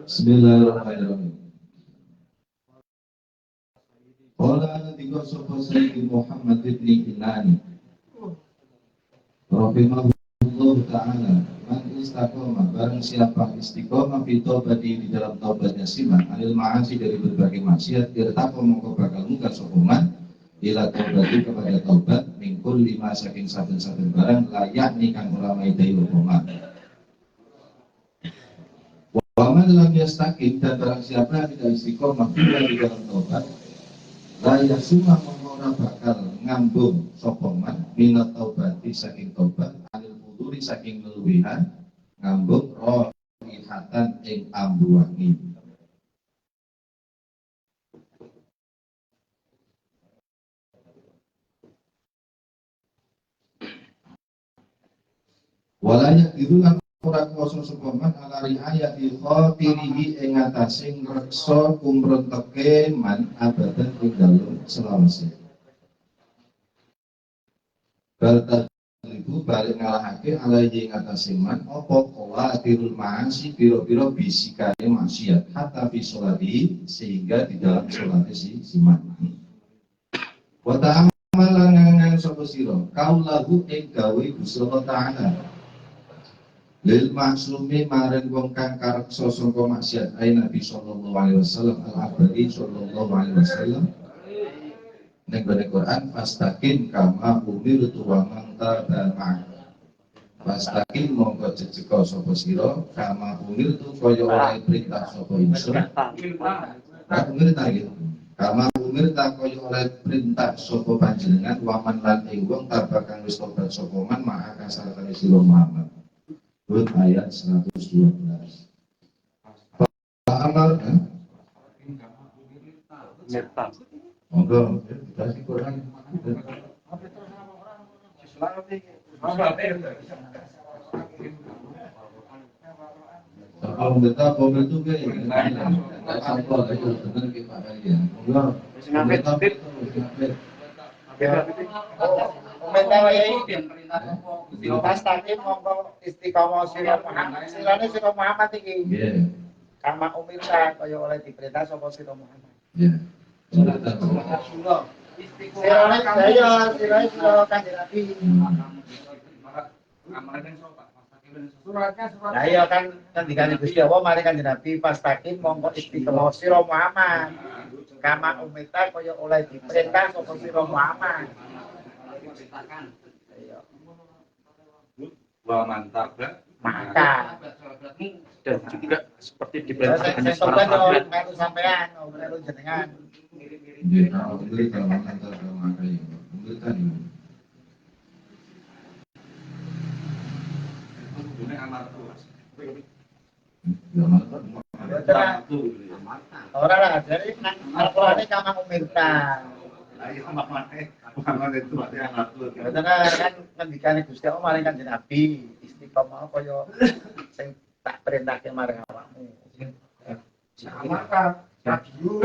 Bismillahirrahmanirrahim. Qala tiga sapa Sayyidi Muhammad bin Kinani. Rahimahullah ta'ala, man istiqomah, barang siapa istiqomah fi taubati di dalam taubatnya siman, anil ma'asi dari berbagai maksiat, irtaqo mongko bakal muka sokuman ila taubati kepada taubat mingkul 5 saking saben-saben barang layak nikang ora maidai hukuman. Waman lam yastaqim, dan barang siapa tidak istiqomah di dalam taubat, layak sumah mengora bakal ngambung sokoman minat taubati saking taubat anil puturi saking leluwihan ngambung rohihatan ing ambuwangi. Walanya dirulang ora kuasa sokoman ala riayat di khotirihi ing atase ngreksa kumronteke man abadan ing dalem selawase. Balta ibu balik ngalahake ala ing atase man apa qawatirul ma'asi pira-pira bisikane maksiat hatta fi sholati sehingga di dalam salat si man. Wa ta'amalan nang sapa sira kaulahu ing gawe Gusti Allah Ta'ala lil maksumi maring wong kang kareksa sangka maksiat ae Nabi sallallahu alaihi wasallam al-abadi sallallahu alaihi wasallam ning Quran fastaqim kama umirtu wa man tabi'a fastaqim mongko jejeka sapa sira kama umirtu kaya ora perintah sapa ingsun perintah gitu kama umirta kaya ora perintah sapa panjenengan wa man lan ing wong tabi'a kang wis tobat sapa man maka sartane sira Muhammad. Hud ayat 112. Amal kan? Mirta. Monggo dikasih Quran. Kalau kita mobil itu kayak nggak sampel aja bener kita kalian. Monggo. Komentar iki. Pas takim monggo istiqomah sira Muhammad. Sirane sira Muhammad iki. Nggih. Kama umirta kaya oleh diperintah sapa sira Muhammad. Ya. Sirane kaya sirane sira Kanjeng Nabi. Lah iya kan dikane Gusti Allah mari Kanjeng Nabi pas takim monggo istiqomah sira Muhammad. Kama umirta kaya oleh diperintah sapa sira Muhammad. Wah mantap kan? Maka Dan juga seperti diperintahkan saya para coba dong sahabat. melu sampean, melu jenengan. Nggih, alhamdulillah mantap makanya. Alhamdulillah nih. Ini amal tuh. Ya mantap. Ora lah, jadi Al-Qur'ane kama umirta. Ayo mana itu ada amal tuh. Karena kan ngendikane Gusti Allah maring Kanjeng Nabi, istiqomah kaya sing tak perintahke marang awakmu. Maka radio.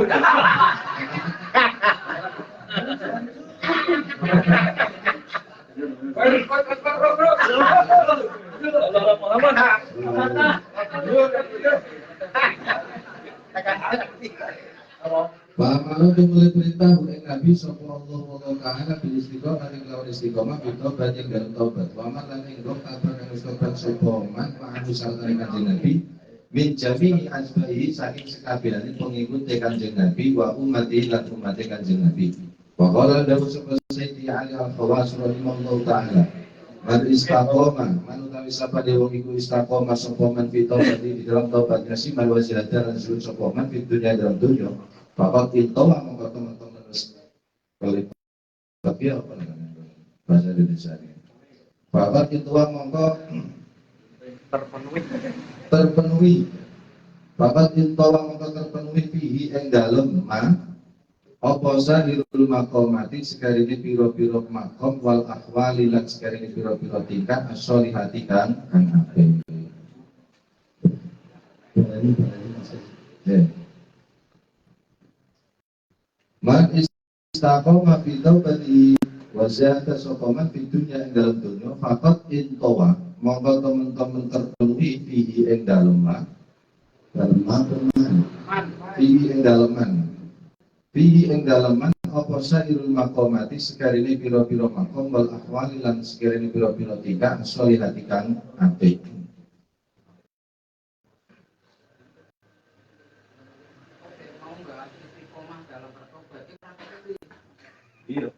Pahamalu mulai perintah oleh Nabi sallallahu taala bil istiqomah ing lawan istiqomah kita banyak dalam taubat. Wa man lan ing roh kabar kang istiqomah sapa man ma'ahu sartane Kanjeng Nabi min jami'i asbahi saking sekabehane pengikut Kanjeng Nabi wa ummati lan umat Kanjeng Nabi. Wa qala dawu sapa Sayyidi Ali Al-Khawas radhiyallahu taala man istiqomah man utawi sapa dewa iku istiqomah sapa man fi taubati di dalam taubatnya si man wa ziyadah lan suluk sapa man fi dunya dalam dunya. Bapak itu mengkau teman-teman kali tapi apa namanya bahasa Indonesia ini. Bapak itu mengkau terpenuhi. Bapak itu mengkau terpenuhi fihi ing dalem ma apa sahirul maqamati sekarine pira-pira makom wal ahwali lan sekarine pira-pira tingkah as-solihati kang apik. Man istaqoma fi taubati wa zahada sokoman fi dunya ing dalam dunya faqat intawa monggo teman-teman terpenuhi fihi ing daleman fihi ing daleman apa sairul maqamati sekarine pira-pira makom wal ahwali lan sekarine pira-pira tingkah sholihati kang apik. Iya.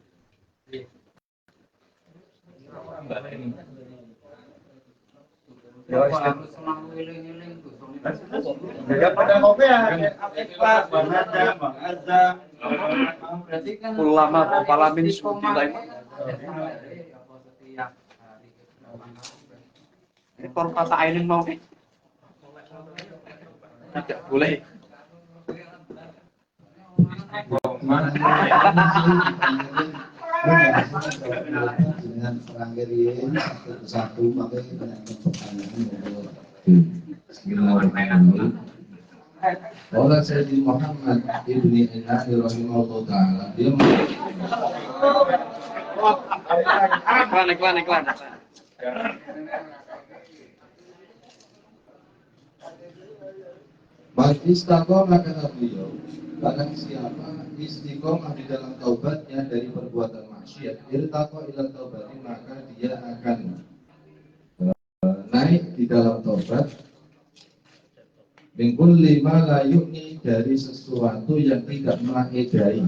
Ya harus selalu eling-eling tuh. Ya pada kopi ya. Ikhlas, Bang Azza, Bang Azza. Berarti kan Ulama Palamin Suci lain. Ini kalau kata Ainin mau tidak boleh. Dengan peranggerin satu makanya banyak pertanyaan. Bismillahirrahmanirrahim. Qala Sayyidi Muhammad ibni Ilahi rahimahullah ta'ala. Dia Iklan. Man istiqomah kata beliau, barang siapa istiqomah di dalam taubatnya dari perbuatan maksiat, irtaqa ila taubati, maka dia akan naik di dalam taubat min kulli ma la yu'ni, dari sesuatu yang tidak mengedai,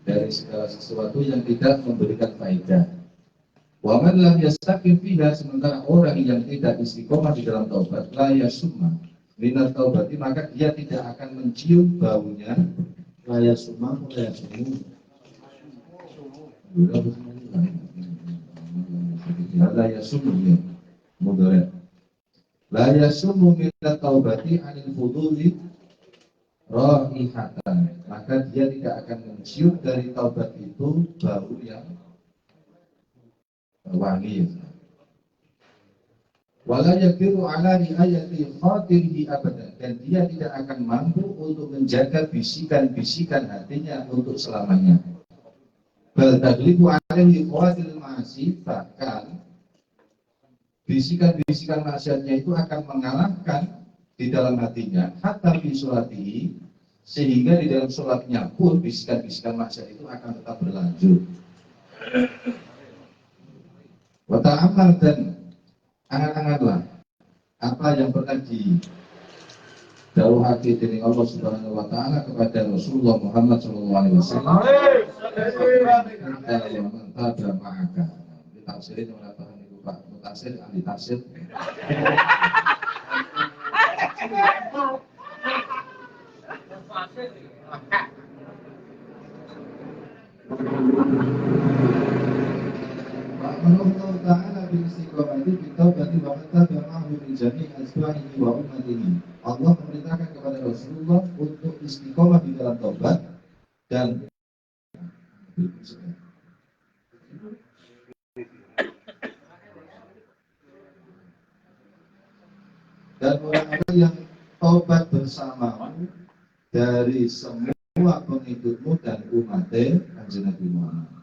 dari segala sesuatu yang tidak memberikan faedah. Wa man lam yastaqim fiha, sementara orang yang tidak istiqomah di dalam taubat, la yasumma minat taubati, maka dia tidak akan mencium baunya, Raya sumah, raya sumur. La yasumu ya mudhari. La yasumu min taubati 'anil fuduli raihatan, maka dia tidak akan mencium dari taubat itu bau yang wangi. Wala yaqiru 'ala riayati khatirihi abadan, dan dia tidak akan mampu untuk menjaga bisikan-bisikan hatinya untuk selamanya. Bal taglibu 'alaihi khawatiril ma'asi, bahkan bisikan-bisikan maksiatnya itu akan mengalahkan di dalam hatinya, hatta fi sholatihi, sehingga di dalam sholatnya pun bisikan-bisikan maksiat itu akan tetap berlanjut. Wa ta'ammal, dan angan-anganlah apa yang pernah didawuhake dening Allah Subhanahu wa taala kepada Rasulullah Muhammad sallallahu alaihi wasallam. Yang mentadra ma'aka. Kita tafsirin ora paham niku Pak Mutasil ahli tafsir. Allah Ta'ala bil istiqomati bitaubati wa tabi'ahu min jami' asbahihi wa ummatihi. Allah memerintahkan kepada Rasulullah untuk istiqomah di dalam taubat dan orang-orang yang taubat bersamamu dari semua pengikutmu dan umatnya Kanjeng Nabi Muhammad.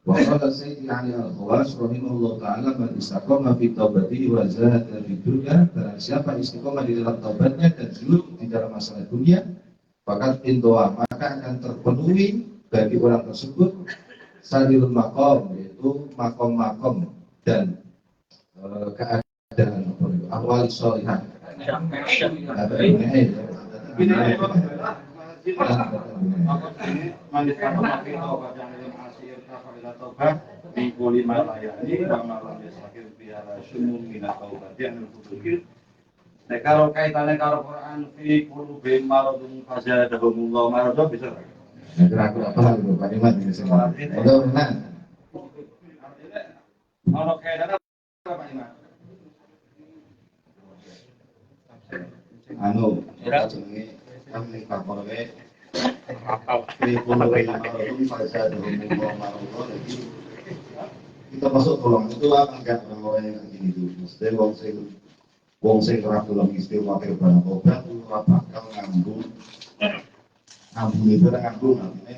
Wa qala Sayyidi Ali Al-Khawas rahimahullah ta'ala, man istaqama fi taubatihi wa zahada fi dunya, barang siapa istiqomah di dalam taubatnya dan zuhud di dalam masalah dunia, fakat indoa, maka akan terpenuhi bagi orang tersebut sadil maqam, yaitu makom-makom dan keadaan awal sholihah. Kalau kaitannya kalau Quran fi qulubihim maradun fazadahumullahu maradan bisa. Aku apa lagi Pak Iman ini semua. Mudah-mudahan. Kalau kaitannya Pak Iman. Anu, kita jenenge kami pakorke fi qulubihim maradun fazadahumullahu maradan. Kita masuk tolong itu apa enggak orang yang gini itu. Mesti wong sing ora pulang istimewa barang obat ora bakal nganggo itu nganggo artinya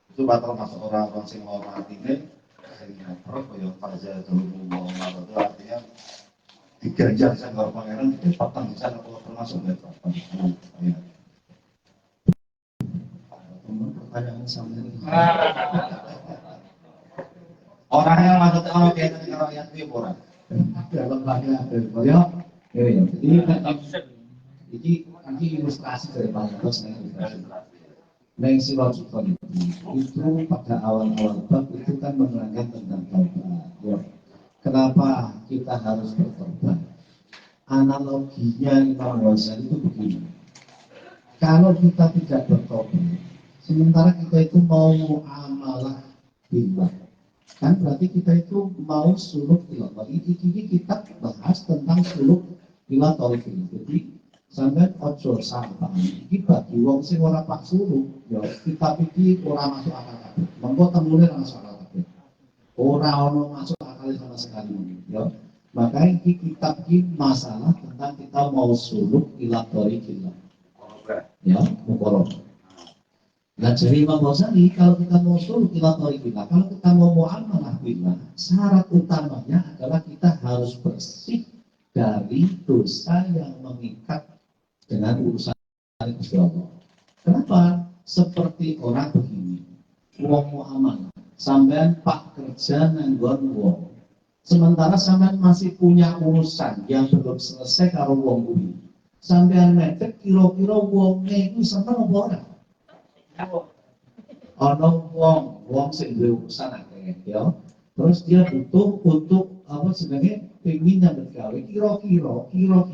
itu bakal masuk orang-orang sing ora atine sing ngeprok kaya faza dulu mau itu artinya diganjar sang karo pangeran dipotong bisa kalau termasuk itu. Pertanyaan sama ini. Orang yang masuk orang kaitan dengan rakyat itu ora. Dalam banyak ya. Ya, jadi ini ilustrasi dari Pak Yos yang silahkan itu pada awal-awal bab itu kan menerangkan tentang taubat. Ya. Kenapa kita harus bertobat? Analoginya Imam Ghazali itu begini. Kalau kita tidak bertobat, sementara kita itu mau muamalah billah, kan berarti kita itu mau suluk ilallah. Ini kita bahas tentang suluk ilallah tauhid. Jadi sampai ojo sampah iki bagi wong sing ora pak suluk ya kita iki ora masuk akal kabeh. Monggo temune ora masuk akal kabeh. Ora ono masuk akal sama sekali ya. Maka ini kitab ini masalah tentang kita mau suluk ilallah tauhid. Ya, mukorok. Nah, jadi Imam Ghazali kalau kita mau suluk ilallah tauhid, kalau kita mau muamalah billah, syarat utamanya adalah kita harus bersih dari dosa yang mengikat dengan urusan Gusti Allah. Kenapa? Seperti orang begini, wong muamalah, sampean pak kerja nanggon wong, sementara sampean masih punya urusan yang belum selesai karo wong kuwi. Sampean metek kira-kira wonge iku seneng apa ora? Ana wong sing duwe urusan akeh ya. Terus dia butuh untuk apa sebenarnya pengen nyambut gawe kira-kira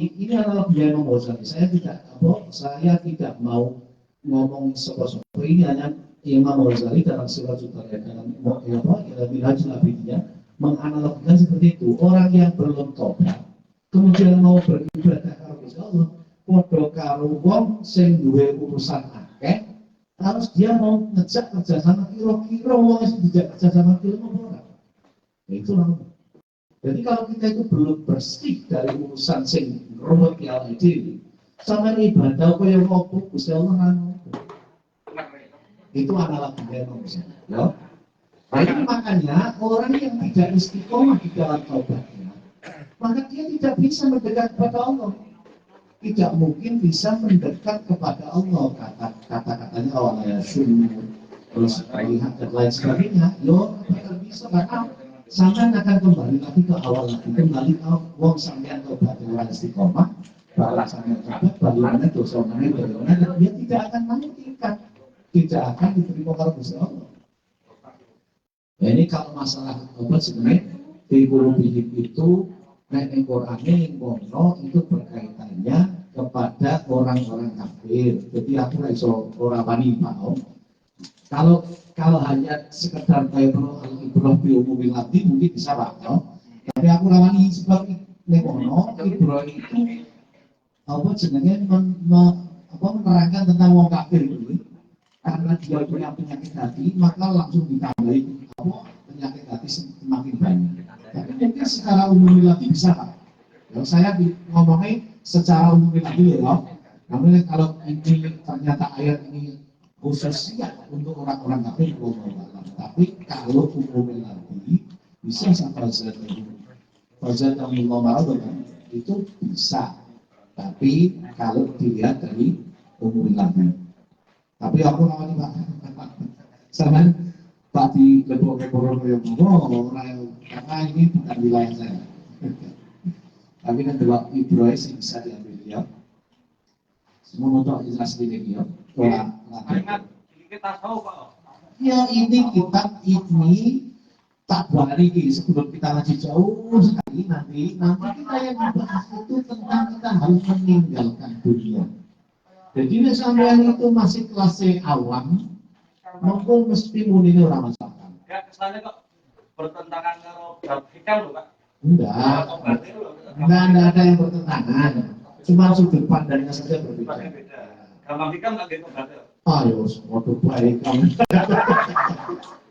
ini adalah biaya nomor satu. Saya tidak mau ngomong sopo-sopo, ini hanya Imam Ghazali dalam Siratul Tariqah dalam Minhajul Abidiyah menganalogikan seperti itu. Orang yang belum tobat kemudian mau beribadah karo Gusti Allah, padha karo wong sing duwe urusan akeh, harus dia mau ngejak kerjasama kira-kira wong sing dijak kerjasama kira apa ora. Itulah. Jadi kalau kita itu belum bersih dari urusan sing rumit ya iki, sama ibadah kaya ngopo Gusti Allah kan. Itu analoginya manusia. Ya. Jadi makanya orang yang tidak istiqomah di dalam taubatnya, maka dia tidak bisa mendekat kepada Allah. Tidak mungkin bisa mendekat kepada Allah. Kata-katanya awalnya sumur, terus melihat dan lain sebagainya. Yo, tidak bisa karena sampai akan kembali lagi ke awal lagi, kembali ke wong sampean tobat dengan istiqomah, balas sampean tobat, bagaimana dosa mana, bagaimana dia tidak akan naik tingkat, tidak akan diterima oleh Gusti Allah. Nah, ini kalau masalah obat sebenarnya di qulubihim itu nek ing Qur'ane ngono itu berkaitannya kepada orang-orang kafir. Jadi aku ora iso ora wani paham. Kalau hanya sekedar kayak Ibrahim di umumil lagi mungkin bisa paham. Tapi aku ora wani sebab nek ngono Ibrahim itu apa jenenge menerangkan tentang wong kafir itu. Karena dia punya penyakit hati, maka langsung ditambahi penyakit hati semakin banyak. Tapi mungkin secara umum lagi bisa Pak. Ya, saya ngomongnya secara umum lagi ya. Namun kalau ini ternyata ayat ini khususnya untuk orang-orang kafir, tapi kalau umum lagi bisa sampai Fazal yang itu bisa. Tapi kalau dilihat dari umum lagi. Tapi aku namanya Pak, sama Pak di Lebok-Lebok yang ngomong, karena ini bukan wilayah saya. Tapi kan dua Ibrahim sih bisa diambil ya. Semua untuk jelas ini ya. Kita tahu Pak. Ya ini kitab ini tak balik sebelum kita ngaji jauh sekali nanti kita yang dibahas itu tentang kita harus meninggalkan dunia. Jadi sampean itu masih kelas awam, monggo mesti muni ora masalah. Ya kesannya kok bertentangan karo hikam lho Pak. Enggak ada yang bertentangan. Cuma sudut pandangnya saja berbeda. Gampang hikam enggak gitu berarti. Ayo, waduh baik kamu.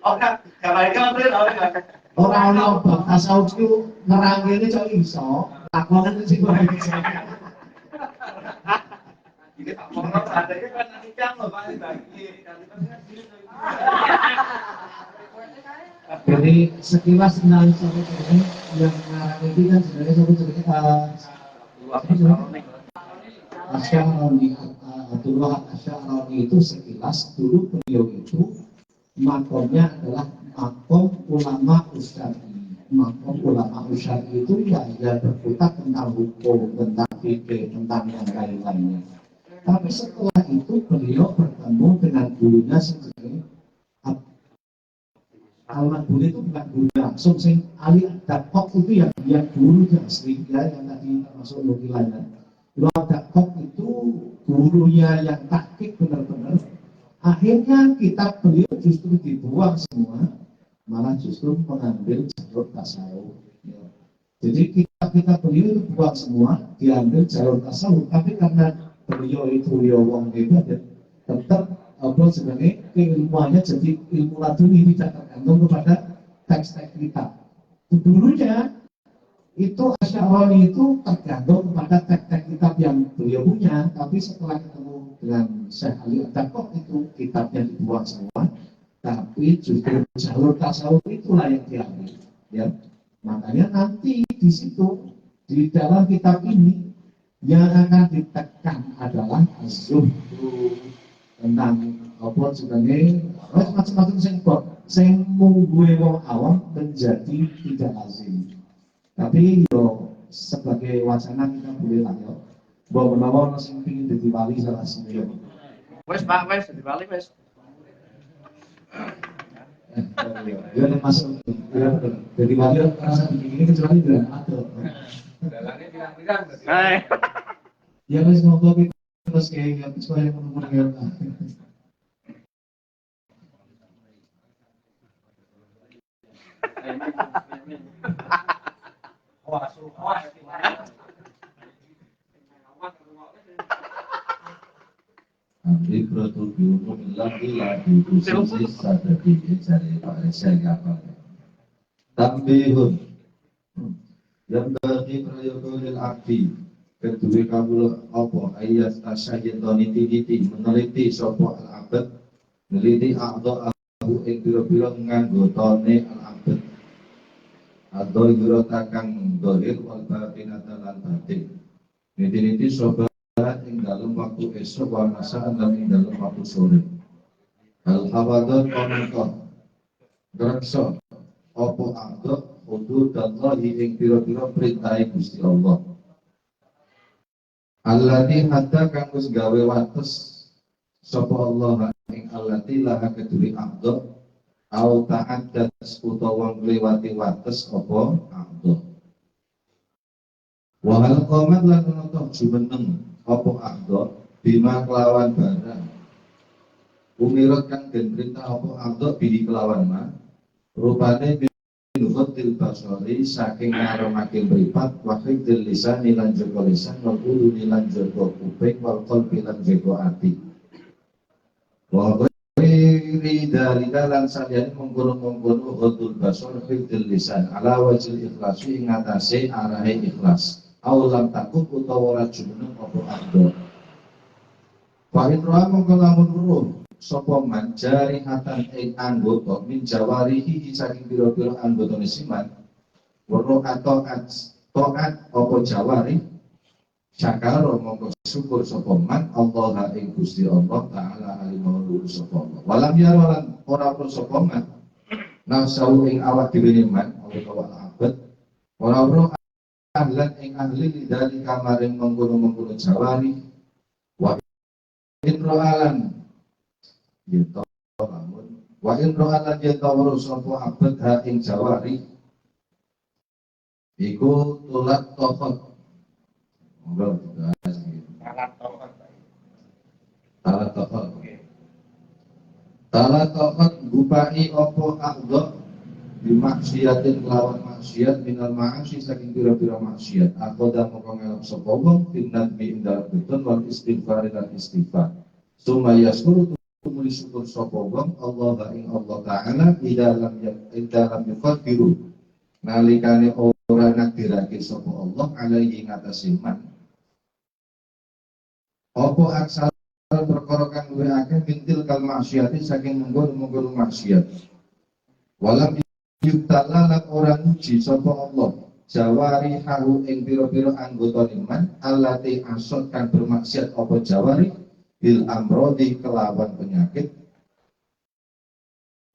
Oh kan, gampang hikam berarti orang bab tasawuf itu nerangke cok iso, lakonan sing ora iso. Ini tak pernah adanya kan hikam loh Pak bagi. Jadi sekilas tentang sabut ini yang ngarang ini kan sebenarnya sabut cerita Asy'arani Abdullah Asy'arani itu sekilas dulu beliau itu makomnya adalah makom ulama usyari. Makom ulama usyari itu ya berkutat tentang hukum, tentang fikih, tentang yang lain-lainnya. Tapi setelah itu beliau bertemu dengan gurunya sebagai Alman Buli itu bukan guru langsung, sing Ali Dakok itu yang gurunya asli ya, yang tadi termasuk nukilannya. Kalau Dakok itu gurunya yang taktik benar-benar. Akhirnya kitab beliau justru dibuang semua, malah justru mengambil jalur tasawuf. Ya. Jadi kitab-kitab beliau itu dibuang semua, diambil jalur tasawuf. Tapi karena beliau itu wong hebat dan tetap sebenarnya keilmuannya jadi ilmu laduni, tidak tergantung kepada teks-teks kitab. Dulunya itu Asy'arani itu tergantung kepada teks-teks kitab yang beliau punya, tapi setelah ketemu dengan Syekh Ali Ad-Dakok itu kitabnya dibuang semua, tapi justru jalur tasawuf itulah yang diambil. Ya, makanya nanti di situ di dalam kitab ini yang akan ditekan adalah az-zuhdu, tentang apa sebenarnya macam-macam sing mungguhe wong awam menjadi tidak lazim. Tapi yo sebagai wacana kita boleh lah yo. Bahwa menawa sing pengin dadi wali salah siji. Wes Pak, wes dadi wali wes. Ya masuk ya jadi wali rasa begini kecuali dengan ada. Dalane pirang-pirang. Ya wes ngopo terus kayak supaya menunggu. Ibratul bi'umum lagi lagi khususis sadati jari Pak Reza apa tambihun yang bagi prayogonil akti kedua kabul apa ayat tasyahidoni titi meneliti sopo al-abad meneliti a'do abu yang biro-biro nganggotone al-abad atau yurotakang dohir wal batinata lan batin niti-niti sobat ing dalam waktu esok wa masaan dan ing dalam waktu sore al-hawadot komentor gerakso opo a'do hudud Allahi ing biro-biro perintahi Gusti Allah allati hatta kang wis gawe wates sapa Allah ing allati laha keduri a'do au ta'addat utawa ngliwati wates apa a'do wa hal qamat lan nonton jumeneng apa a'do bima kelawan barang umirat kang den perintah apa a'do bihi kelawan ma rupane binufatil basori saking ngaromakin beripat wahid dil lisan nilan joko lisan wal ulu nilan joko kuping wal qalbi lan joko ati wa ghairi dalika lan saliyane mengkono-mengkono hudul basor hidil lisan ala wajil ikhlasi ing atase arahe ikhlas aulam takut utawa ora jumeneng apa a'do wa in ra'a mongko lamun weruh sapa man jarihatan ing anggota min jawarihi saking pira-pira anggotane siman weruh taat apa jawari syakara mongko syukur sapa man Allah ing Gusti Allah taala alimul sapa Allah walam yarolan ora sapa man nafsu ing awak dhewe man Allah abad ora ahlan ing ahli dari kamaring mengkono-mengkono jawari wa in ro'alan yata lamun wa in ro'alan yata sapa abad ha ing jawari iku tulat tofot enggak talat tofot gupai opo a'do bimaksiatin lawan maksiat minal ma'asyi saking pira-pira maksiat aqoda moko ngelak sapa wong tinat bi indal beton wal istighfar lan istighfar sumaya syukur tumuli syukur sapa wong Allah ing Allah taala idalam yufadiru nalikane ora nakdirake sapa Allah alaihi ngatasi man apa aksal perkara kang luwih akeh mintil kal maksiati saking mengkono maksiat walam yuktalan orang uji sapa Allah jawari haru ing pira-pira anggota iman allati asot kang bermaksiat apa jawari bil amrodi kelawan penyakit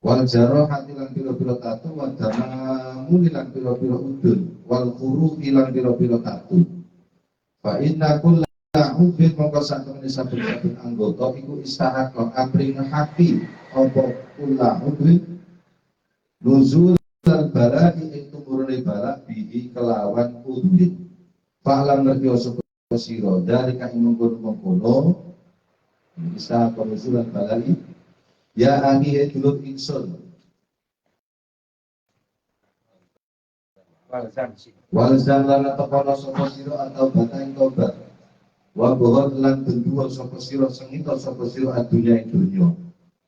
wal jarahati lan pira-pira tatu wa damamu lan pira-pira udun wal khuru lan pira-pira tatu fa inna kulla ubid mongko sak temene saben-saben anggota iku istahaqqa amring hati apa kulla ubid nuzul bala ing tumurune bala bihi kelawan udin fa'lam ngerti sapa sira dari kang mengkono-mengkono bisa penuzulan balai ya ani dulur ingsun walzam lan tekono sapa sira atau batang tobat wa bohon lan benduwa sapa sira sengita sapa sira adunya ing donya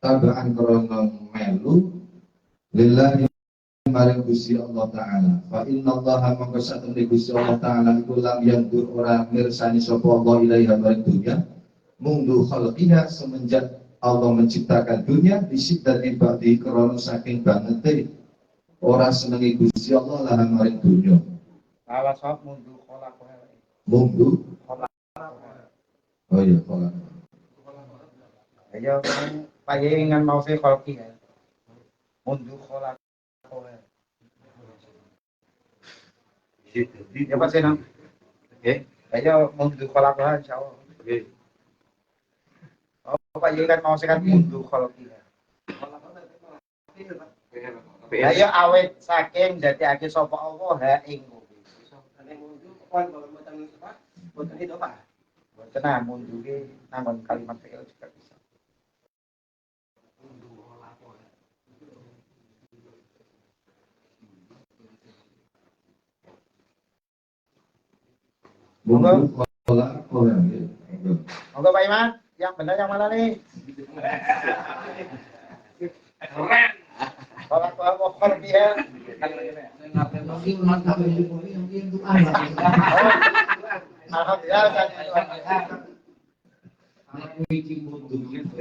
tabaan krana melu lillahi maring Gusti Allah taala fa inna Allah mongko satune Gusti Allah taala iku lam yandur ora mirsani sapa Allah ilaiha maring dunya mundu khalqiha semenjak Allah menciptakan dunia disiddat ibadi krana saking bangete ora senengi Gusti Allah lah maring dunya ala sab mundu khalaqah mundu oh iya khalaq ayo payengan mau fi khalqi ya mundu khalaqah ya Pak Senang ayo mundu khalaqah insyaallah Pak Yekan mau sekat mundu khalqi ayo awet saking dadi ake sapa Allah ha ing tenang mundu ki namun kalimat fi'il juga bisa Monggo pola orang ya. Monggo Pak Iman, yang benar yang mana nih? Kalau mau dia, alhamdulillah kan Nek iki mundur itu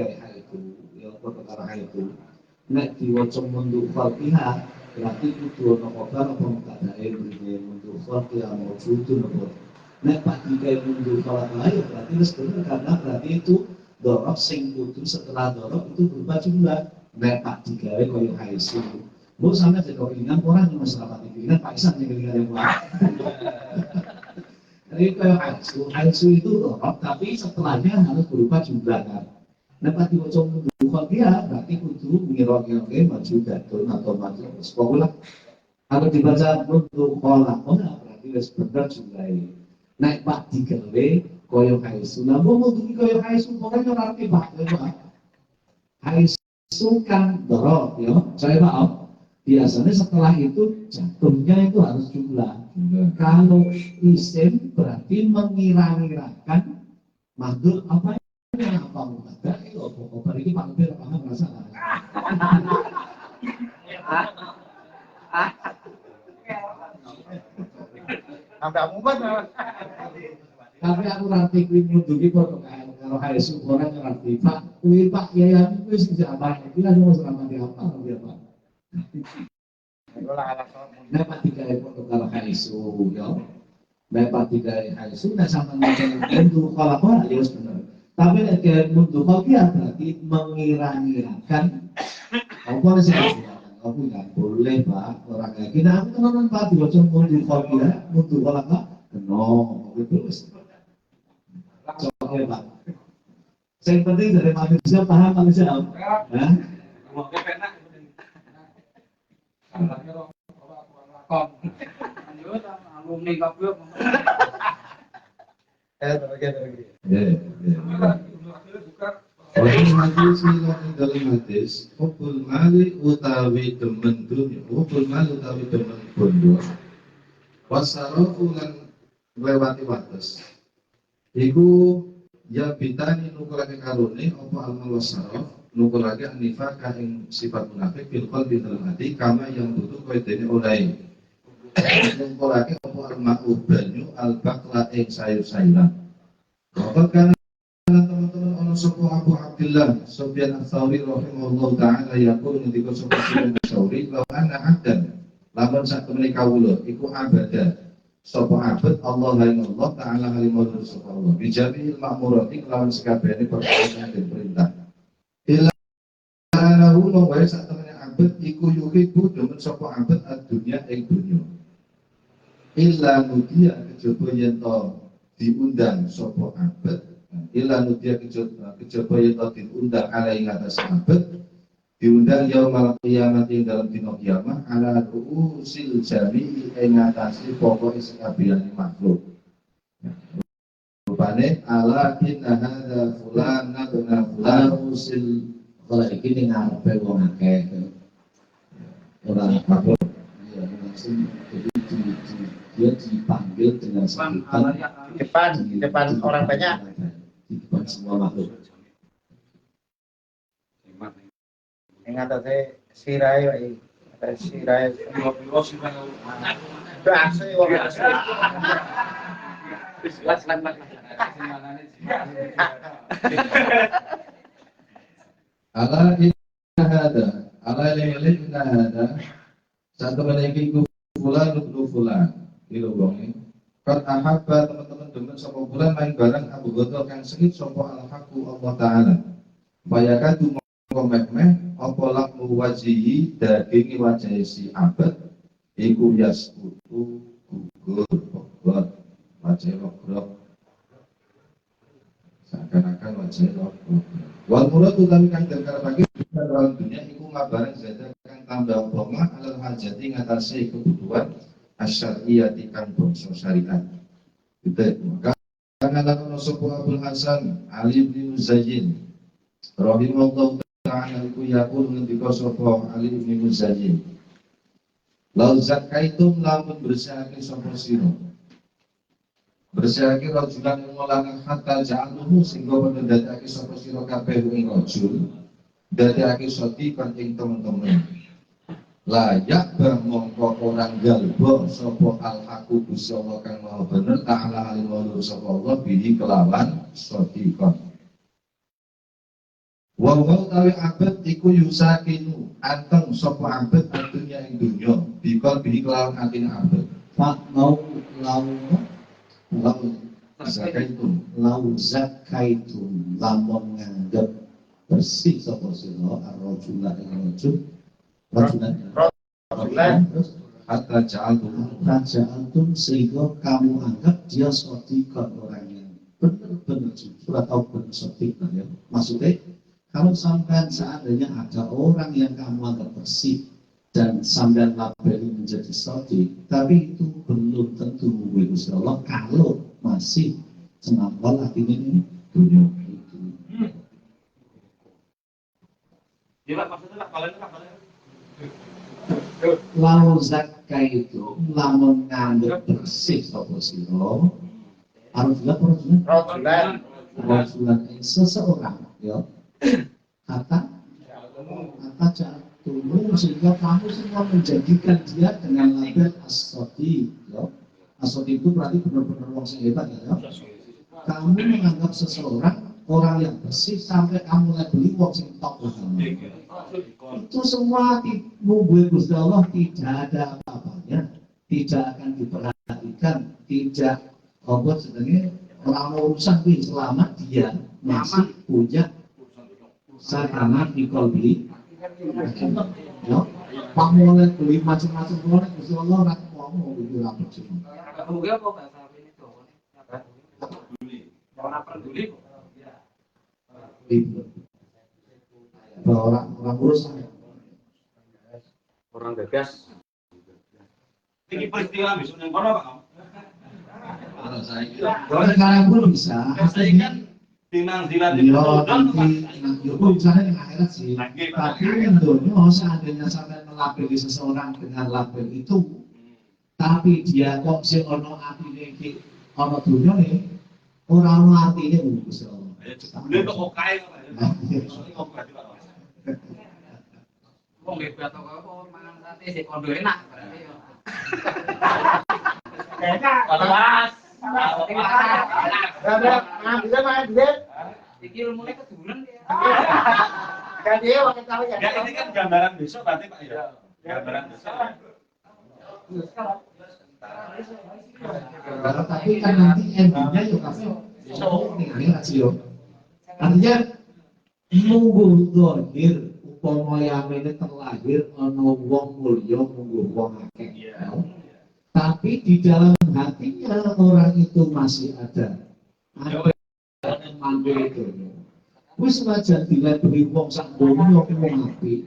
ya perkara itu. Nek diwaca mundur Fatihah berarti kudu ana kabar apa kadake mundur Fatihah mau judul apa. Nek pak dikai mundur Fatihah ya berarti wis bener karena berarti itu dorok sing kudu setelah dorok itu berupa jumlah. Nek pak digawe koyo haisu. Lu sampe jadi kelingan orang yang masalah kelingan Pak Isan yang kelingan yang buat. Jadi kayak haisu itu dorok, tapi setelahnya harus berupa jumlah kan. Nah, pas diwaca mundur dia berarti kudu ngira-ngira maju datun atau maju sekolah. Kalau dibaca mundur kolak, berarti wis bener jumlahnya. Nek pak digawe koyo haisu. Lah mundur koyo haisu pokoknya ora arti Pak. Haisu kan dorok ya. Saya maaf. Biasanya setelah itu jatuhnya itu harus jumlah. Kalau isim berarti mengira-ngirakan madul apa yang apa mudah itu apa ini Pak Lebir paham merasa sampai mumet. Tapi aku nanti kuwi munduki foto kalau haisu orang ngerti Pak kuwi Pak ya kuwi sing apa kira mau selama di apa dia Pak. Dapat digawe protokol haisu ya. Dapat digawe haisu nah sampean itu kalau ya wis bener. Tapi nek mundur dia berarti mengira-ngirakan apa sih aku nggak boleh Pak orang kayak gini aku tenan Pak diwaca mundur dia mundur kalau kena itu wis. Coba Pak. Yang penting dari manusia paham manusia. Hah? Alumni kabeh. Orang hadis ini dalam hadis, hubul mali utawi demen dunia, hubul mali utawi demen bondo, wasarofu lan lewati wates. Iku ya bitani nukulake karune, apa almal wasarof, nukulake anifakah yang sifat munafik, bilkol di dalam hati, kama yang butuh kaya dene oleh. Nukulake apa alma'u banyu, al-bakla yang sayur-sayuran. Bapak kan teman-teman ono sapa Abu Abdullah Sufyan Ats-Tsauri rahimahullah taala yaqul ngendika sapa Sufyan Ats-Tsauri law anna abdan lamun sak temene kawula iku abada sapa abad Allah lan Allah taala halimul sapa Allah bijami ma'murati lawan sekabehane perkara sing diperintah ila anahu no wae sak temene abad iku yuhibu demen sapa abad ad-dunya ing dunya illa nudiya kejaba yen to diundang sapa abad ila nudia kejaba yang diundang ala ing atas abad diundang yaumul qiyamah ing dalam dina kiamat ala ruusil jami'i ing atase pokok sakabehane makhluk rupane ala inna hadza fulan nabna fulan ruusil kalau iki ning ngarepe wong akeh ora makhluk ya langsung jadi dia dipanggil dengan sebutan di depan orang banyak. Di depan semua makhluk. Ingat aja sirai, ada sirai. Asli, ala inna hada, ala inna hada, satu meniki fulan itu bang. Kan ahabba teman-teman demen sapa bulan main barang Abu Ghadal kang sengit sapa al-haqqu Allah taala. Bayakan tu meh apa lak muwajihi daging wajah si abad iku yaskutu gugur bobot wajah robrok seakan-akan wajah robrok. Wal murad utawi kang dikarepake dalam dunia iku ngabaran zada kang tambah poma alal hajati ngatasi kebutuhan asyariyati kang bangsa syariat. Gitu. Maka karena lalu sapa Abdul Hasan Ali bin Muzayyin rahimahullah ta'ala iku yaqul ngendika sapa Ali bin Muzayyin lau zakaitum lamun bersihake sapa sira Bersihake rajulan ngulangi hatta ja'aluhu sehingga pendadake sapa sira kabeh ing rajul dadake sadiqan ing temen-temen layak mongko orang galbo sapa al-haqu Gusti Allah kang maha bener ta'ala alimul sapa Allah bihi kelawan sadiqan wa tawi abad iku yusakinu anteng sapa abad dunya ing dunya bikol bihi kelawan atine abad Pak mau lau zakaitum lamun nganggep bersih sapa sira ar-rajulan ing rajulan terus hatta ja'altum sehingga kamu anggap dia shadiqan orang yang benar-benar jujur atau benar shadiqan ya. Maksudnya kalau sampai seandainya ada orang yang kamu anggap bersih dan sampai labeli menjadi shadiq, tapi itu belum tentu Gusti Allah kalau masih semapal artinya ini dunia itu. Lalu zakai itu lamun nganggep bersih sapa sira harus rajulan seseorang ya kata jatuh sehingga kamu semua menjadikan dia dengan label as-sadiq ya. As-sadiq itu berarti benar-benar orang yang hebat ya. Kamu menganggap seseorang orang yang bersih sampai kamu labeli wong sing top itu semua nunggu Gusti Allah tidak ada apa-apanya, tidak akan diperhatikan, tidak sebenarnya orang urusan itu selama dia masih punya sadana di kolbi ya, pak mulai beli macam-macam mulai Gusti Allah rak mau beli apa sih Mungkin apa bahasa ini tuh? Orang peduli. orang urusan Orang bebas. Ini peristiwa besok yang kono Pak. kalau sekarang pun bisa Kan tinang zilat itu nanti misalnya yang akhirat sih tapi yang dunia seandainya sampai melabeli seseorang dengan label itu tapi dia kok si ono artinya ono dunia nih orang artinya bagus ya boleh kok okai Wong hebat kok apa mangan sate sik kondo enak berarti yo. Enak. Iki ilmune keduren ya. Kan dia wakil tahu ya. Ya ini kan gambaran besok berarti Pak ya. Gambaran besok. tapi kan nanti endingnya yuk kasih ini rasio artinya nunggu dohir upama ini terlahir ono wong mulya nunggu wong akeh tapi di dalam hatinya orang itu masih ada mandu itu wis wajan dilebeli wong sak donya wong apik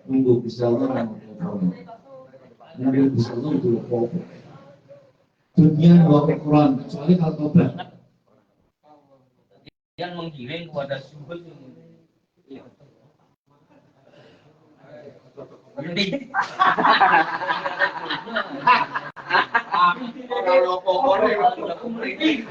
nunggu bisa ora ono nunggu bisa ono itu apa dunia bawa Quran kecuali kalau tobat Yang menggiring kepada sumber Kalau pokoknya aku merinding.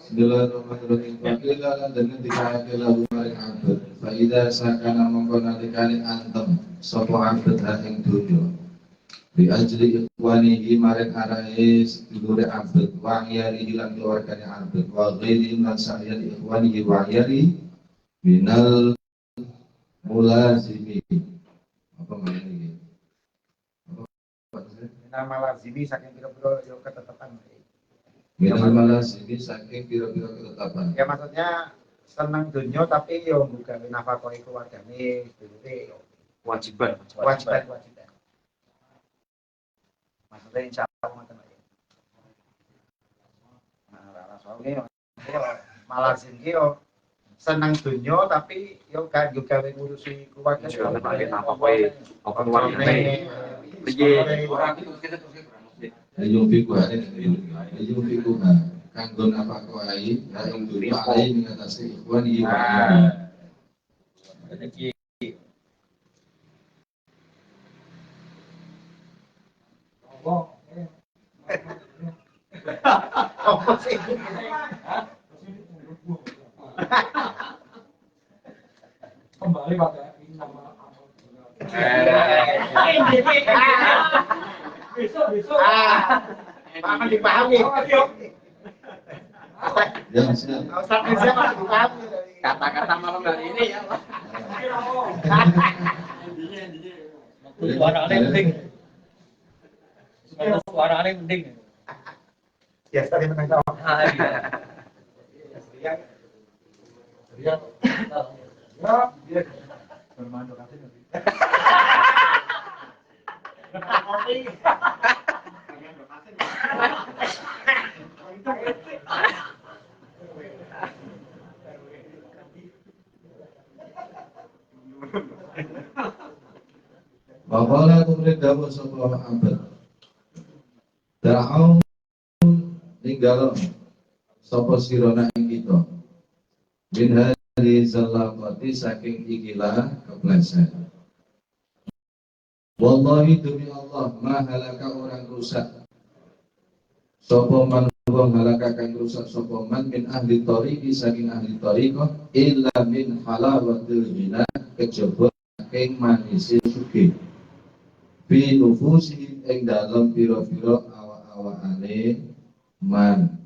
Bismillahirrahmanirrahim. Fakila lan dengan dikayake lalu maring abad. Faida sakana mongko nalikane antem sapa abad ha ing donya. Bi ajli ikhwanihi maring arahe sedulure abad wa yari lan keluargane abad wa ghairi lan sa'yan ikhwanihi wa yari minal mulazimi. Apa maknanya ini? Nama lazimi saking pira-pira yo ketetapan. Minal mulazimi saking pira-pira ketetapan. Ya maksudnya seneng dunia tapi yo buka nafkah keluargane itu Kewajiban. kewajiban. Maksudnya insya Allah ngoten ya. Nah, soalnya malah sini yo seneng dunia tapi yo kan juga ngurusi keluarga. Apa keluargane. Piye? Ayung fikuha ayung fikuha kanggo nafakoai ing dunya alai mengatasi ikhwan iman. Kembali pakai nama besok. Akan dipahami. Yang siap. Ustaz Rizal akan dipahami. Kata-kata malam hari ini ya. Suaranya penting. Suaranya penting. Ya, tadi menang. Waqala kemudian dawuh sapa Abad. Da'au ninggalo sapa sirana ing kita. Min hadhi zalaqati saking ikilah kepleset. Wallahi demi Allah ma halaka orang rusak. Sapa man wong halaka kang rusak sapa man min ahli tariqi saking ahli tariqah illa min halawatil ghina kejaba ing manise sugih. Fi nufusi ing dalem pira-pira awak-awakane man.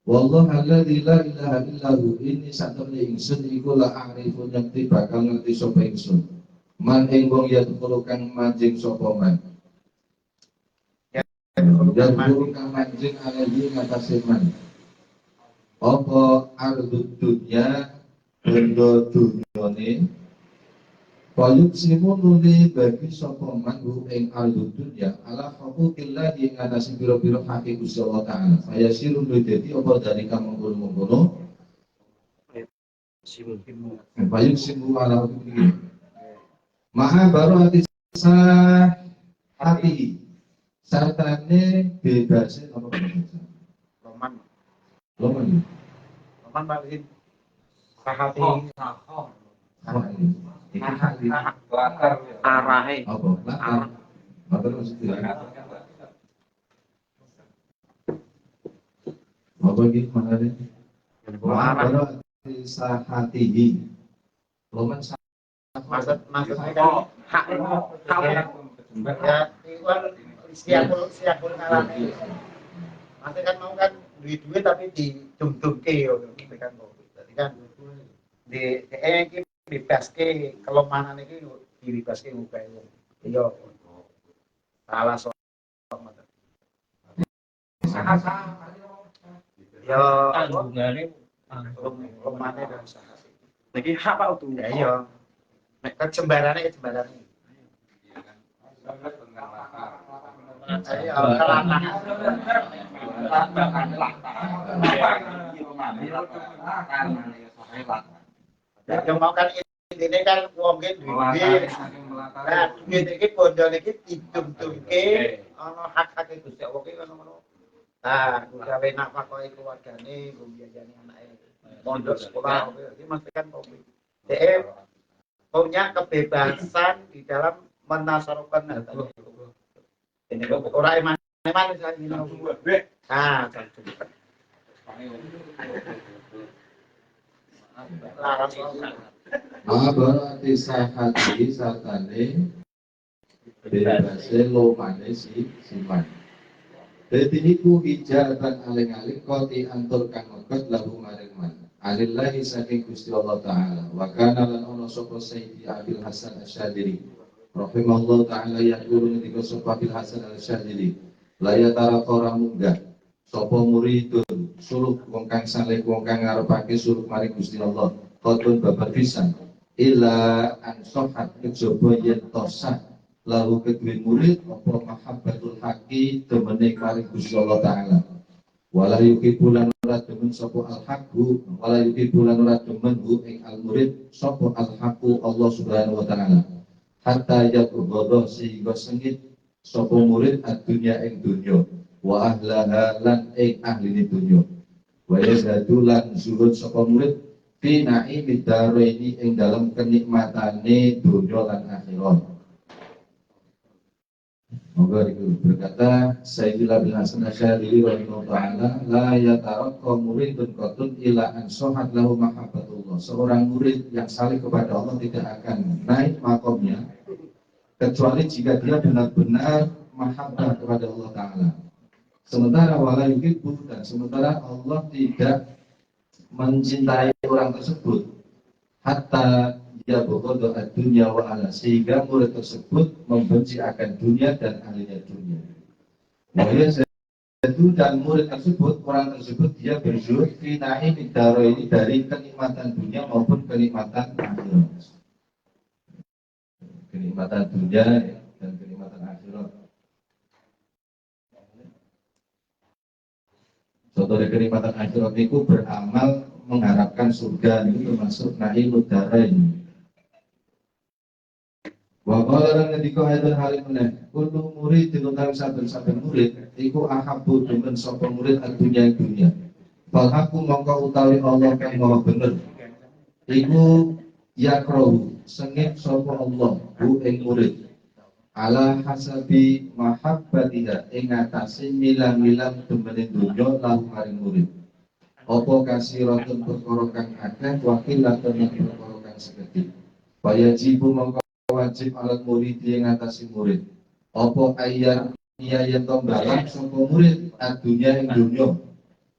Wallahu alladzi la ilaha illahu inni satamni ingsun iku la a'rifu ngerti bakal ngerti sapa ingsun. Man ing wong ya kang manjing sapa man. Dan guru kang manjing alaihi ngatasi man. Apa ardud dunya benda dunyane Wayuk simu nuli bagi sapa man ing ardud dunya ala haqukillah ing ngatasi biro-biro hak Gusti Allah Ta'ala. Saya siru dadi apa dari kamu mengkono. Wayuk simu ala haqukillah. Maha baru hati sah hati. Sartane bebasin apa bahasa? Loman balikin sahati. Arahe. Apa? Latar. Latar maksudnya. Apa gitu mana deh? Baru sahatihi. Loman Maksudnya kan hak ya siapul ngalami. Maksudnya kan mau kan duit tapi didum-dumke yo kan. Jadi kan di iki dibebaske kelemahan iki dibebaske muga wong. Iya. Salah sok. Ya Tanggungannya lemane dan usaha. Niki hak Pak Utu. Ya iya. Nek kan jembarane. Ayo yang mau kan ini kan wong ki duit. Nah, duit iki bondo iki didum-dumke ana hak-hak Gusti Allah ki ngono. Nah, gawe nafkahi keluargane, biayane anake. Pondok sekolah iki mesti kan kopi. Dhek punya kebebasan di dalam menasarukan hartanya. Ini orang eman saya minum. Ah, berarti sahati sartane bebase lomane si man. Dadi niku ijatan aling-aling koti antur kang mekot lahu maring man. Alillahi saking Gusti Allah Ta'ala. Wa kana lan ana sapa Sayyidi Abil Hasan Asyadili. Rahimahullah Ta'ala yaqulu ngendika sapa Abil Hasan Asyadili. La yatara ora munggah sapa muridun suluh wong kang saleh wong kang ngarepake suluh maring Gusti Allah. Qadun babar pisan illa an sohat kejaba yen tosah lahu kedue murid apa mahabbatul haqi temene maring Gusti Allah Ta'ala. Wala yukibulan ora demen sapa al-haqqu wala yukibulan ora demen ing al-murid sapa al-haqqu Allah Subhanahu wa Ta'ala. hatta yabghadha sehingga sengit sapa murid ad-dunya ing dunya wa ahlaha lan ing ahline dunya wa yazadu lan zuhud sapa murid fi naimid daraini ing dalam kenikmatane dunya lan akhirat. Moga itu berkata Sayyidina bin Hasan Asy'ari rahimahullah ta'ala la yataraqqa muridun qatun ila an sohat lahu mahabbatullah. Seorang murid yang saleh kepada Allah tidak akan naik makomnya kecuali jika dia benar-benar mahabbah kepada Allah Ta'ala. Sementara wala yuhibbu, dan sementara Allah tidak mencintai orang tersebut hatta ya bokodo dunia wa ala, sehingga murid tersebut membenci akan dunia dan ahlinya dunia. Wahya itu dan murid tersebut, orang tersebut dia berzuhud fi naimid daraini, dari kenikmatan dunia maupun kenikmatan akhirat. Kenikmatan dunia dan kenikmatan akhirat. Contoh dari kenikmatan akhirat itu beramal mengharapkan surga, itu termasuk naimud daraini. Wa qala lan ngendika ayat halim meneh kullu murid dinuntang saben-saben murid iku ahabbu demen sapa murid dunya dunya fal haqqu mongko utawi Allah kang maha bener iku yakrohu sengit sapa Allah hu ing murid ala hasabi mahabbatiha ing atase milang-milang demene dunya lan maring murid apa kasiratun perkara kang akeh wakil lan perkara kang sekedhik wajibu mongko wajib alat murid yang ngatasi murid apa ayat iya yang tombalan sapa murid adunya yang dunya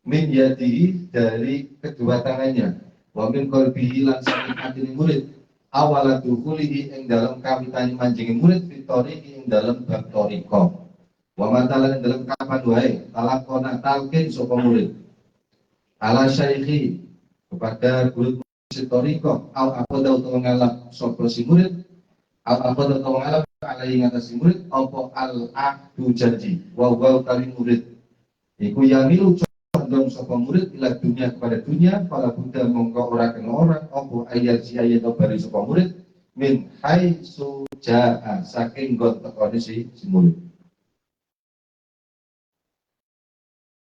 min yadihi dari kedua tangannya wa min qalbihi lan saking atine murid awala dukulihi ing dalam kawitane manjing murid fitori ing dalam bab toriko wa matalan ing dalam kapan wae talakona talqin sapa murid ala syaikhi kepada guru toriko au apa utawa ngalap sapa si murid apa atau mengalami alai ngatasi murid apa al-ahdu janji wa kali murid iku yamilu condong sapa murid ila dunia kepada dunia pada buddha mongko ora kena orang apa ayat si ayat bari sapa murid min hai suja'a saking gon tekone si murid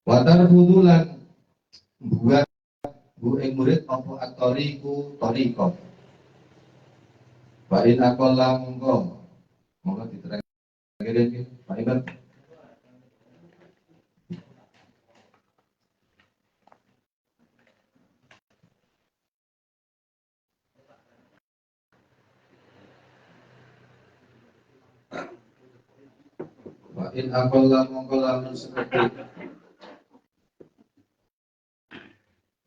watar budulan buat bu ing murid apa at-tariqu tariqah Pak In akola monggo diterangkan Pak Iman. Pak In akola monggo lamun seperti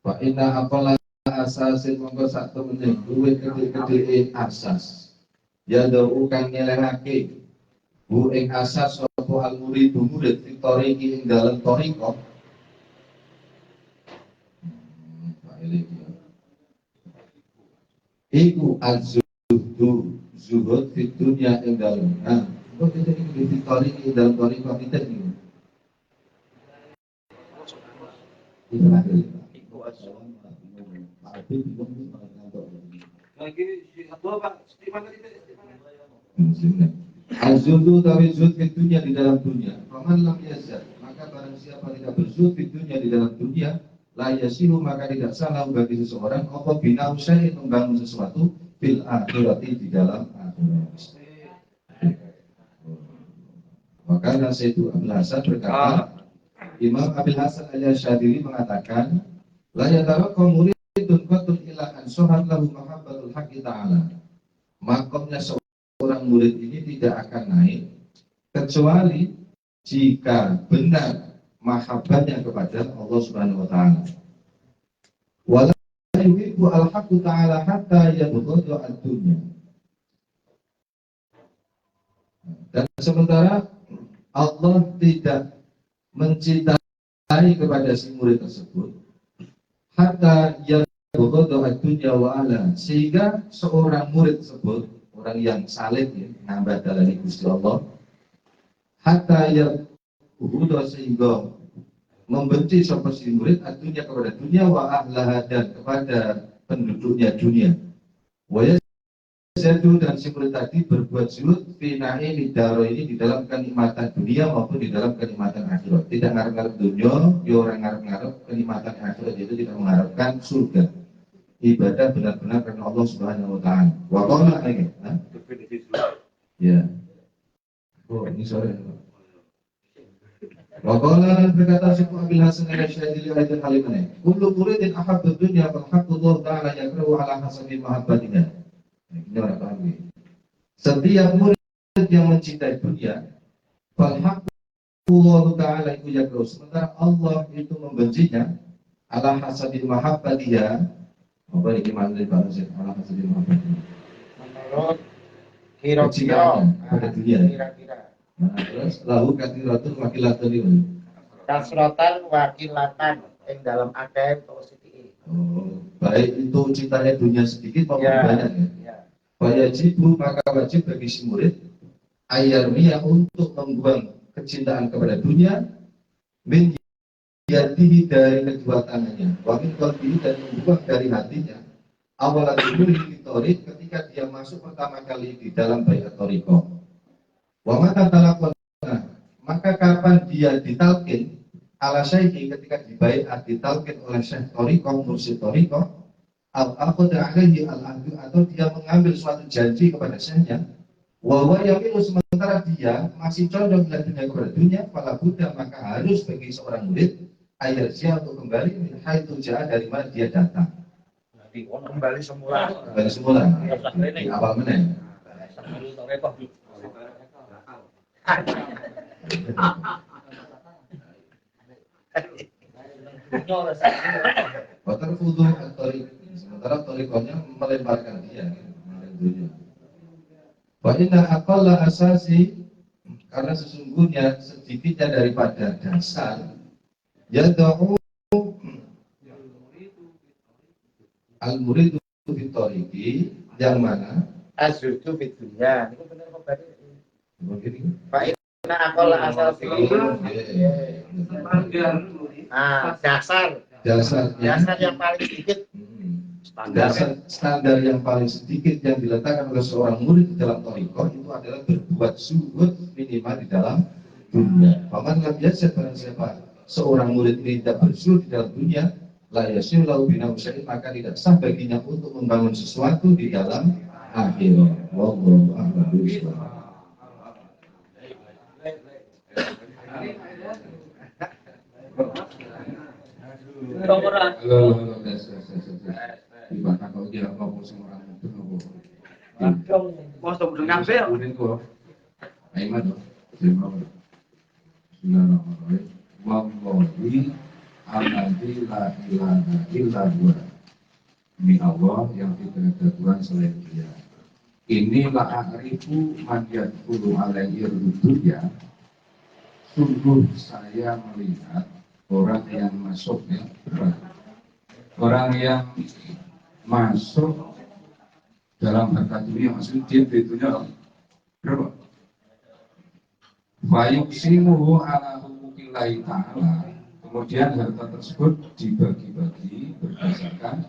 Pak In akola asasin monggo satu menit duit gede-gede asas ya do'u kang nyelehake bu ing asas sapa al muridu murid fitori ing dalam toriko iku az-zuhdu zuhud fi dunya ing dalam kok kita ini fitori ing dalam toriko kita ini itu ada iku lagi apa Pak Stiman tadi az-zuhdu tawi zuhud di dunia di dalam dunia faman lam yazad maka barang siapa tidak berzuhud di dunia di dalam dunia la yasihu maka tidak salah bagi seseorang apa bina usaha membangun sesuatu bil akhirati di dalam akhirat. Maka Nasibu Abil Hasan berkata Imam Abil Hasan Al-Syadili mengatakan la yataraqqa muridun qatun ila an sohat lahu mahabbatul haqqi ta'ala. Makomnya seorang murid ini tidak akan naik kecuali jika benar mahabbatnya kepada Allah Subhanahu wa taala. Wala yuhibbu al-haqqu ta'ala hatta yabghadu ad-dunya. Dan sementara Allah tidak mencintai kepada si murid tersebut hatta yabghadu ad-dunya wa ala, sehingga seorang murid tersebut, orang yang saleh ya, nambah dalam Gusti Allah, hatta yabghadu sehingga membenci sapa si murid ad-dunya kepada dunia wa ahlaha dan kepada penduduknya dunia. Wa Zadu dan si murid tadi berbuat zuhud fina'i lidaro ini di dalam kenikmatan dunia maupun di dalam kenikmatan akhirat. Tidak ngarep-ngarep dunia, ya orang ngarep-ngarep kenikmatan akhirat, itu tidak mengharapkan surga. Ibadah benar-benar karena Allah Subhanahu wa taala. Wa qala lagi, ya. Oh, ini sore. Wa qala berkata Syekh Abil Hasan Al-Syadzili ayat kalimahnya. Kullu muridin ahabba dunya fal haqqu Allah taala yakrahu ala hasabi mahabbatiha. Ini orang paham ini. Setiap murid yang mencintai dunia, Allah Ta'ala itu yakrahu, sementara Allah itu membencinya ala hasabil mahabbatiha. Apa ini makna dari Pak Rasul? Ala hasabil mahabbatiha. Menurut kira-kira pada dunia. Nah, terus lahu katsiratun wakilatun ini. kasrotan wakilatan yang dalam akeh positif. Oh, baik itu cintanya dunia sedikit maupun Ya, banyak ya. ya. Wajibu maka wajib bagi si murid ayarmiyah untuk membuang kecintaan kepada dunia min yadihi dari kedua tangannya, wa min qalbihi dan membuang dari hatinya awalan dulu di ketika dia masuk pertama kali di dalam baiat thariqah. Wa mata talaqana, maka kapan dia ditalqin ala syaihi ketika dibaiat ditalqin oleh syekh thariqah mursyid thariqah al-aqda alaihi al-ahdu atau dia mengambil suatu janji kepada syekhnya wa yamilu sementara dia masih condong dunia kepada dunia fala budda maka harus bagi seorang murid ayatnya untuk kembali min haitsu jaa dari mana dia datang Kembali semula. kembali semula di awal meneh Watar fudu al-tariq, sementara tariqahnya melemparkan dia dunia. Wa inna aqalla asasi, karena sesungguhnya sedikitnya daripada dasar yad'u al-muridu fi tariqi yang mana Azudu fi dunya. Niku bener kok Pak. begini. Pak inna aqalla asasi. Dasarnya Dasar yang paling sedikit. Standar yang paling sedikit yang diletakkan oleh seorang murid di dalam thariqah itu adalah berbuat zuhud minimal di dalam dunia. Paman nggak biasa barang siapa seorang murid ini tidak berzuhud di dalam dunia, la yasil lahu bina usain, maka tidak sah baginya untuk membangun sesuatu di dalam akhirat. Wallahu a'lam bishawab. Ibadah kau dia apa semua orang itu apa? Bos tuh dengan bel. Kemudian kau, Aiman tuh, Bismillahirrahmanirrahim. Wallahi alladzi la ilaha illa huwa. Demi Allah yang tidak ada Tuhan selain Dia. Inilah a'rifu man yadkhulu alaihi dunya. Sungguh saya melihat orang yang masuk ya, orang yang masuk dalam harta dunia, maksudnya dia itunya berapa? Bayuk simuhu ala hukukillahi ta'ala, kemudian harta tersebut dibagi-bagi berdasarkan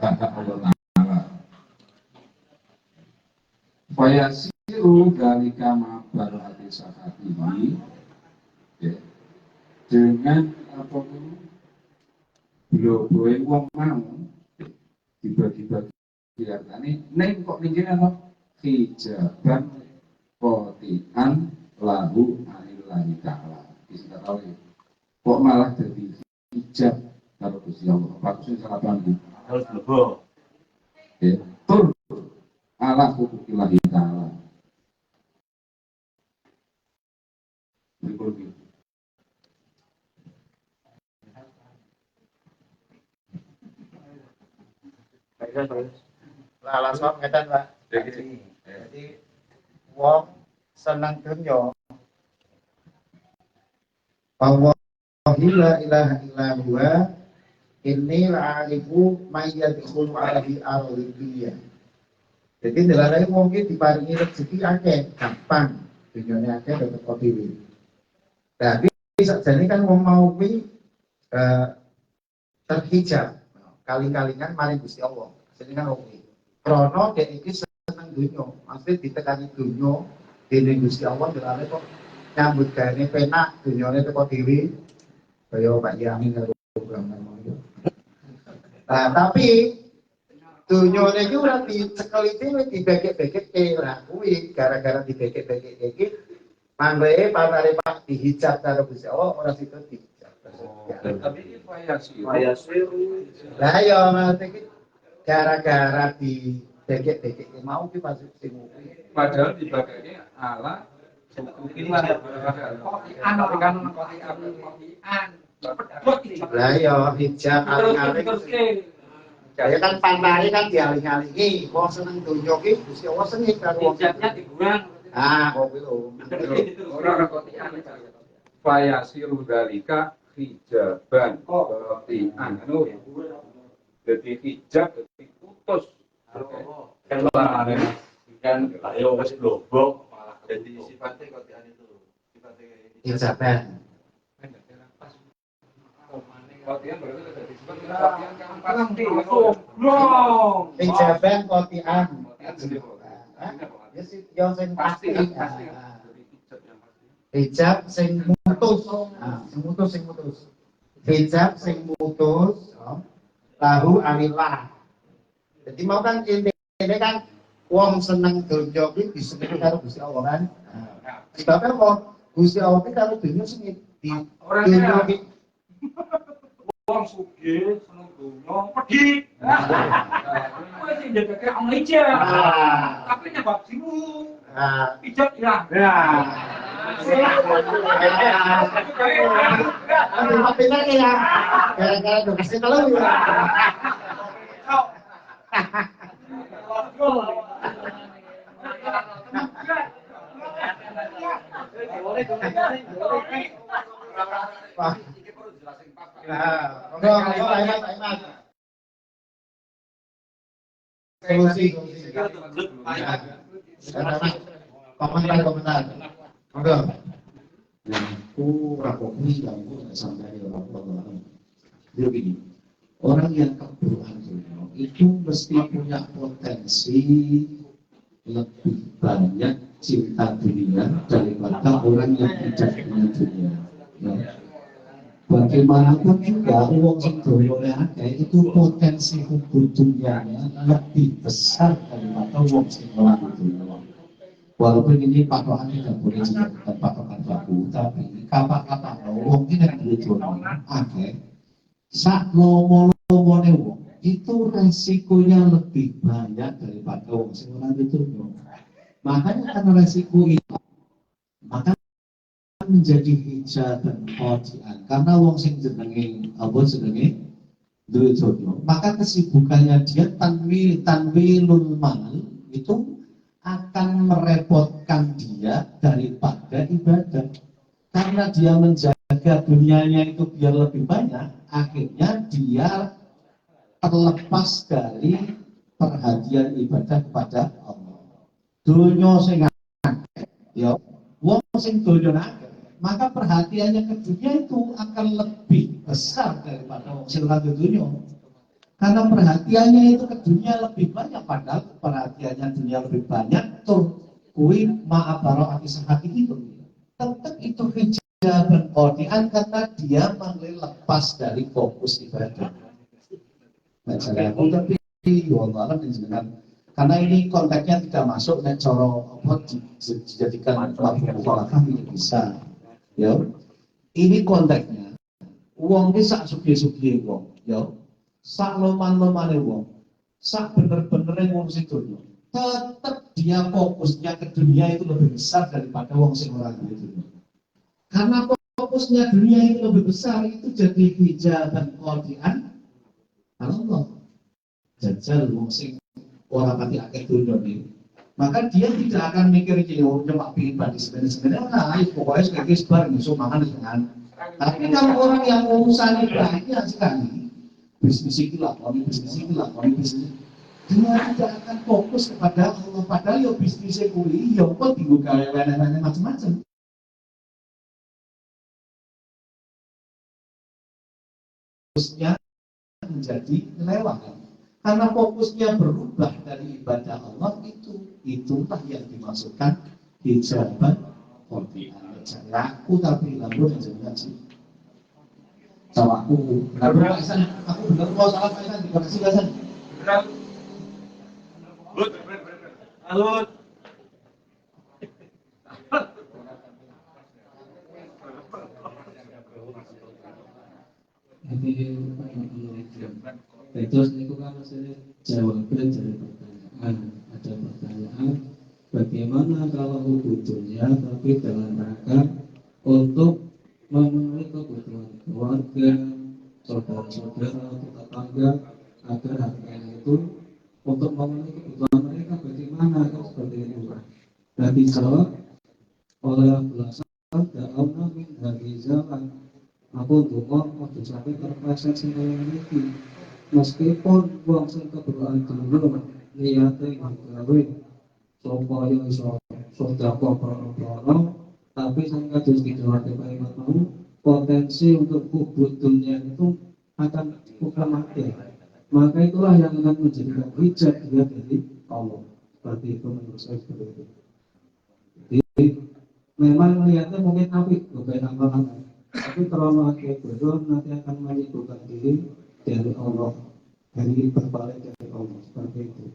hak Allah Ta'ala. Fayasiru dalika ma'bar hati sahatihi, dengan apa itu bloboe wong mau dibagi-bagi artane ning kok ningene apa hijaban kotian lahu anillahi ta'ala disingkat oleh kok malah jadi hijab karo Gusti Allah. Maksudnya salah paham harus blebo ya tur ala hukukillahi ta'ala berikut. Alasan ngeten Pak. Jadi wong seneng dunya. Wallahi la ilaha illa huwa inni la'alifu may yadkhulu alaihi al-dunya. Jadi dilarang wong iki diparingi rezeki akeh, gampang. Dunyane akeh dapat dhewe. Tapi sakjane kan wong mau kuwi terhijab kali-kalingan maring Gusti Allah. Jadi kan oke. Krono dek iki dunia, maksudnya ditekani dunia, dene Gusti Allah delane kok nyambut gawe penak dunyane teko dhewe kaya Pak Yamin karo program ngono. Nah, tapi dunyane iki ora dicekel dhewe dibekek-bekek ora kuwi gara-gara dibekek-bekek iki mangre panare Pak dihijab karo Gusti Allah ora situ dihijab. Tapi ini variasi. Lah ya iki gara-gara dibekek-bekek mau ki pas sing Padahal dibagainya ala hukumilah. Tapi kan kotian. Lah ya hijab aling-aling. Ya kan pantare kan dialing-alingi, wong seneng donya ki Gusti Allah sengit karo wong. Hijabnya dibuang. Ah, kok kuwi lho. Orang kotian. Variasi rudalika hijaban kotian. Jadi hijab jadi putus. Kan ayo wis blobok malah jadi sifatnya kotian itu. Sifatnya Hijaban. Kotian berarti jadi sifat kotian kan pasti langsung. Hijaban kotian. Ya sih yo sing pasti. Hijab sing mutus. Sing mutus. Hijab sing mutus. Lahu anillah. Jadi mau kan ini kan wong seneng donya kuwi disenengi karo Gusti Allah kan. Sebabnya wong Gusti Allah iki karo donya sing di donya iki Wong sugih seneng donya pedhi. Kowe sing ndekake wong licin. Tapi nyebab simu. Pijat ilang. Pinter ya. Gara-gara do kasih telu ya. Solusi. Komentar. Monggo. Aku rapopi kamu sampai orang dia begini, orang yang keburukan itu mesti punya potensi lebih banyak cinta dunia daripada orang yang tidak punya dunia. Ya. Bagaimanapun juga uang sing doyone akeh itu potensi hubung dunianya lebih besar daripada uang sing melalui dunia. Walaupun ini patokan tidak boleh dijadikan patokan baku, tapi kata-kata uang ini yang dunia akeh sak lomo-lomone wong itu resikonya lebih banyak daripada wong sing ora dunya. Makanya karena resiko itu maka menjadi hijab dan khodian karena wong sing jenenge apa jenenge duwe dunya maka kesibukannya dia tanwilul mal itu akan merepotkan dia daripada ibadah karena dia menjaga dunianya itu biar lebih banyak akhirnya dia terlepas dari perhatian ibadah kepada Allah. Dunia sing ya wong sing dunia maka perhatiannya ke dunia itu akan lebih besar daripada wong sing ora dunia. Karena perhatiannya itu ke dunia lebih banyak padahal perhatiannya dunia lebih banyak tur kuwi ma'abaro'ati sehati itu. Tetap itu hijab dan qodian karena dia lepas dari fokus ibadah. Nah, cara aku tapi Allah menjelaskan karena ini konteksnya tidak masuk dan cara apa dijadikan mafhum mukhalafah ini bisa. Ya. Ini konteksnya. Wong iki sak sugih-sugih wong, ya. Sak loman-lomane wong. Sak bener-benere wong sing donya. Tetap dia fokusnya ke dunia itu lebih besar daripada wong sing ora duwe. Karena fokusnya dunia itu lebih besar itu jadi hijab dan qodian Allah. Jajal wong sing ora pati akeh dunya iki. Maka dia tidak akan mikir iki yo cuma pengin badi sebenarnya nah pokoknya sekali sebar iso mangan dengan. Tapi kalau orang yang urusannya banyak sekali bisnis iki lakoni bisnis dia tidak akan fokus kepada Allah padahal yo bisnisnya kuwi yo kok dibuka lele-lele macam-macam. Terusnya menjadi lewat. Karena fokusnya berubah dari ibadah Allah itulah yang dimaksudkan hijaban Qur'an. Aku tapi lalu jangan sih. Sama aku, aku benar mau salah Pak di koneksi Hasan. Halo. Terus itu kan maksudnya jawaban dari pertanyaan. Ada pertanyaan, bagaimana kalau ubudulnya tapi dalam rangka untuk memenuhi kebutuhan keluarga, saudara-saudara atau tetangga agar harganya itu untuk memenuhi kebutuhan mereka bagaimana kan seperti itu. Dan dijawab oleh belasan dakwah min dari zaman aku dungo waktu sampai terpleset sing iki. Meskipun wong sing keberaan dulu niate gawe supaya iso sedekah perkara, tapi sing kados dijawab Pak Imam mau potensi untuk kubutulnya itu akan bukan mati. Maka itulah yang akan menjadikan hijab dia dari Allah. Seperti itu menurut saya seperti itu. Jadi memang niatnya mungkin apik bukan amalan, tapi terlalu akhir bodoh nanti akan menyibukkan diri dari Allah, dari berpaling dari Allah seperti itu.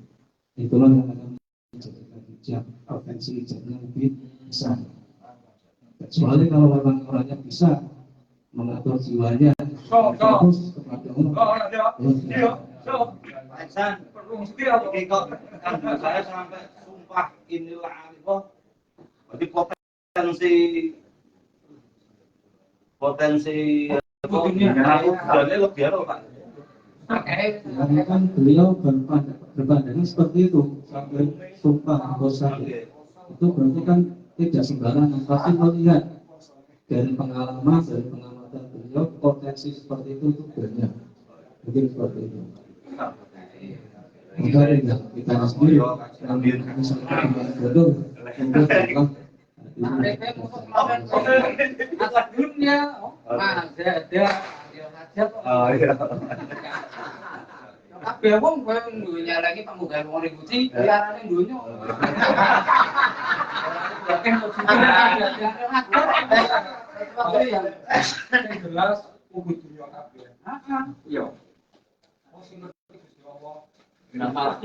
Itulah yang akan menjadikan hijab, potensi hijabnya lebih besar. Kecuali kalau memang orangnya bisa mengatur jiwanya terus kepada Allah. Saya sampai sumpah inilah arifah. Jadi potensi dan lebih apa Pak? Karena kan beliau berpandangan seperti itu sampai sumpah bosan. Itu berarti kan tidak sembarangan, pasti melihat dari pengalaman, dari pengamatan beliau potensi seperti itu banyak. Mungkin seperti itu. Maka kita sendiri yang misalnya bodoh untuk atas dunia, ada. Tapi wong kowe dunya lagi pamugale wong ributi, liarane dunya. Jelas ubud dunia kabeh. Iya. Wong sing ngerti Gusti Allah. Nama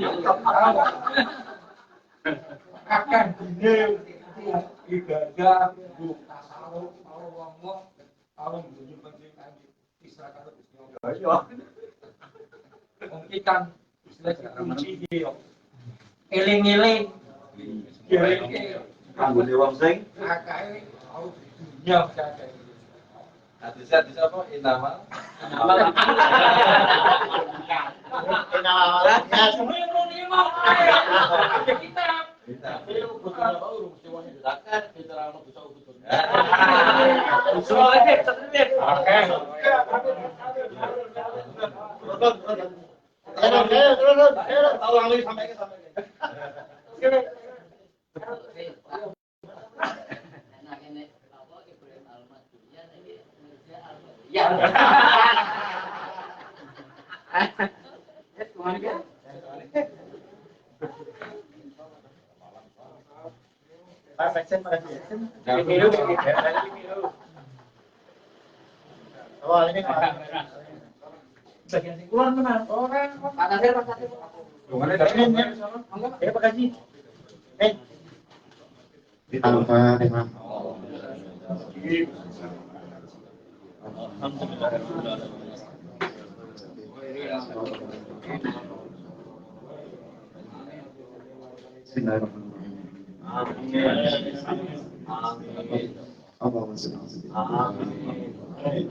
Akan dine ibadah, tasawuf, mau kalau menjadi penting lagi istirahat karo Gusti Allah. Mungkin kan istilah kunci dia. Eling-eling. Anggone wong sing Akae au dunia kae. Hadisnya apa? Inama. Pak Sekjen, makasih. Oh, ini bagian sing keluar mana? Orang. Makasih. Ya, makasih. Alhamdulillah. Bismillahirrahmanirrahim. Amin. Allahumma shalli ala sayyidina Muhammad. Amin.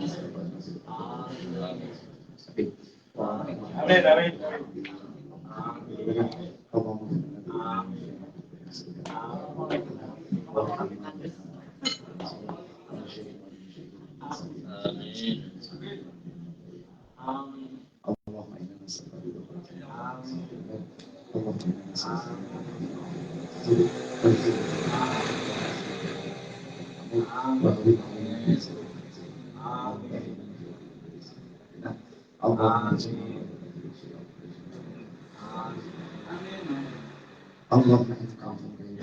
اللهم إنك عفو كريم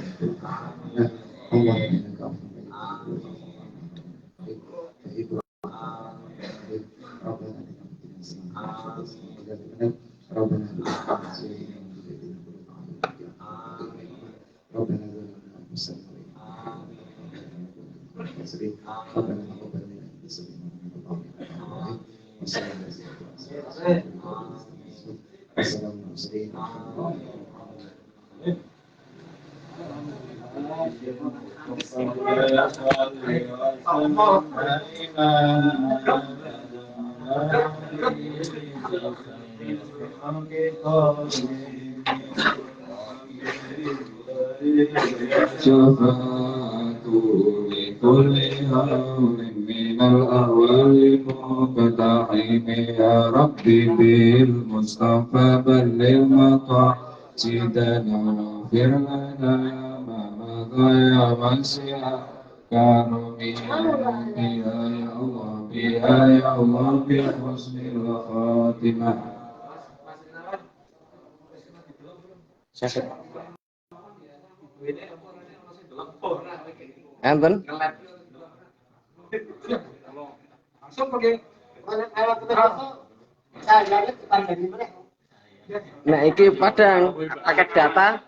اللهم إنك عفو كريم ربنا ربنا ربنا ظلمنا أنفسنا ربنا تقبل منا إنك سميع الدعاء والسلام شفاعة لكل هول من الأهوال مقتحم يا ربي بالمصطفى بلغ مقاصدنا واغفر لنا ما مضى يا مسيح كرمي بها يا الله بها يا الله بحسن الخاتمة. Enten? Langsung pakai Nah, iki padang paket data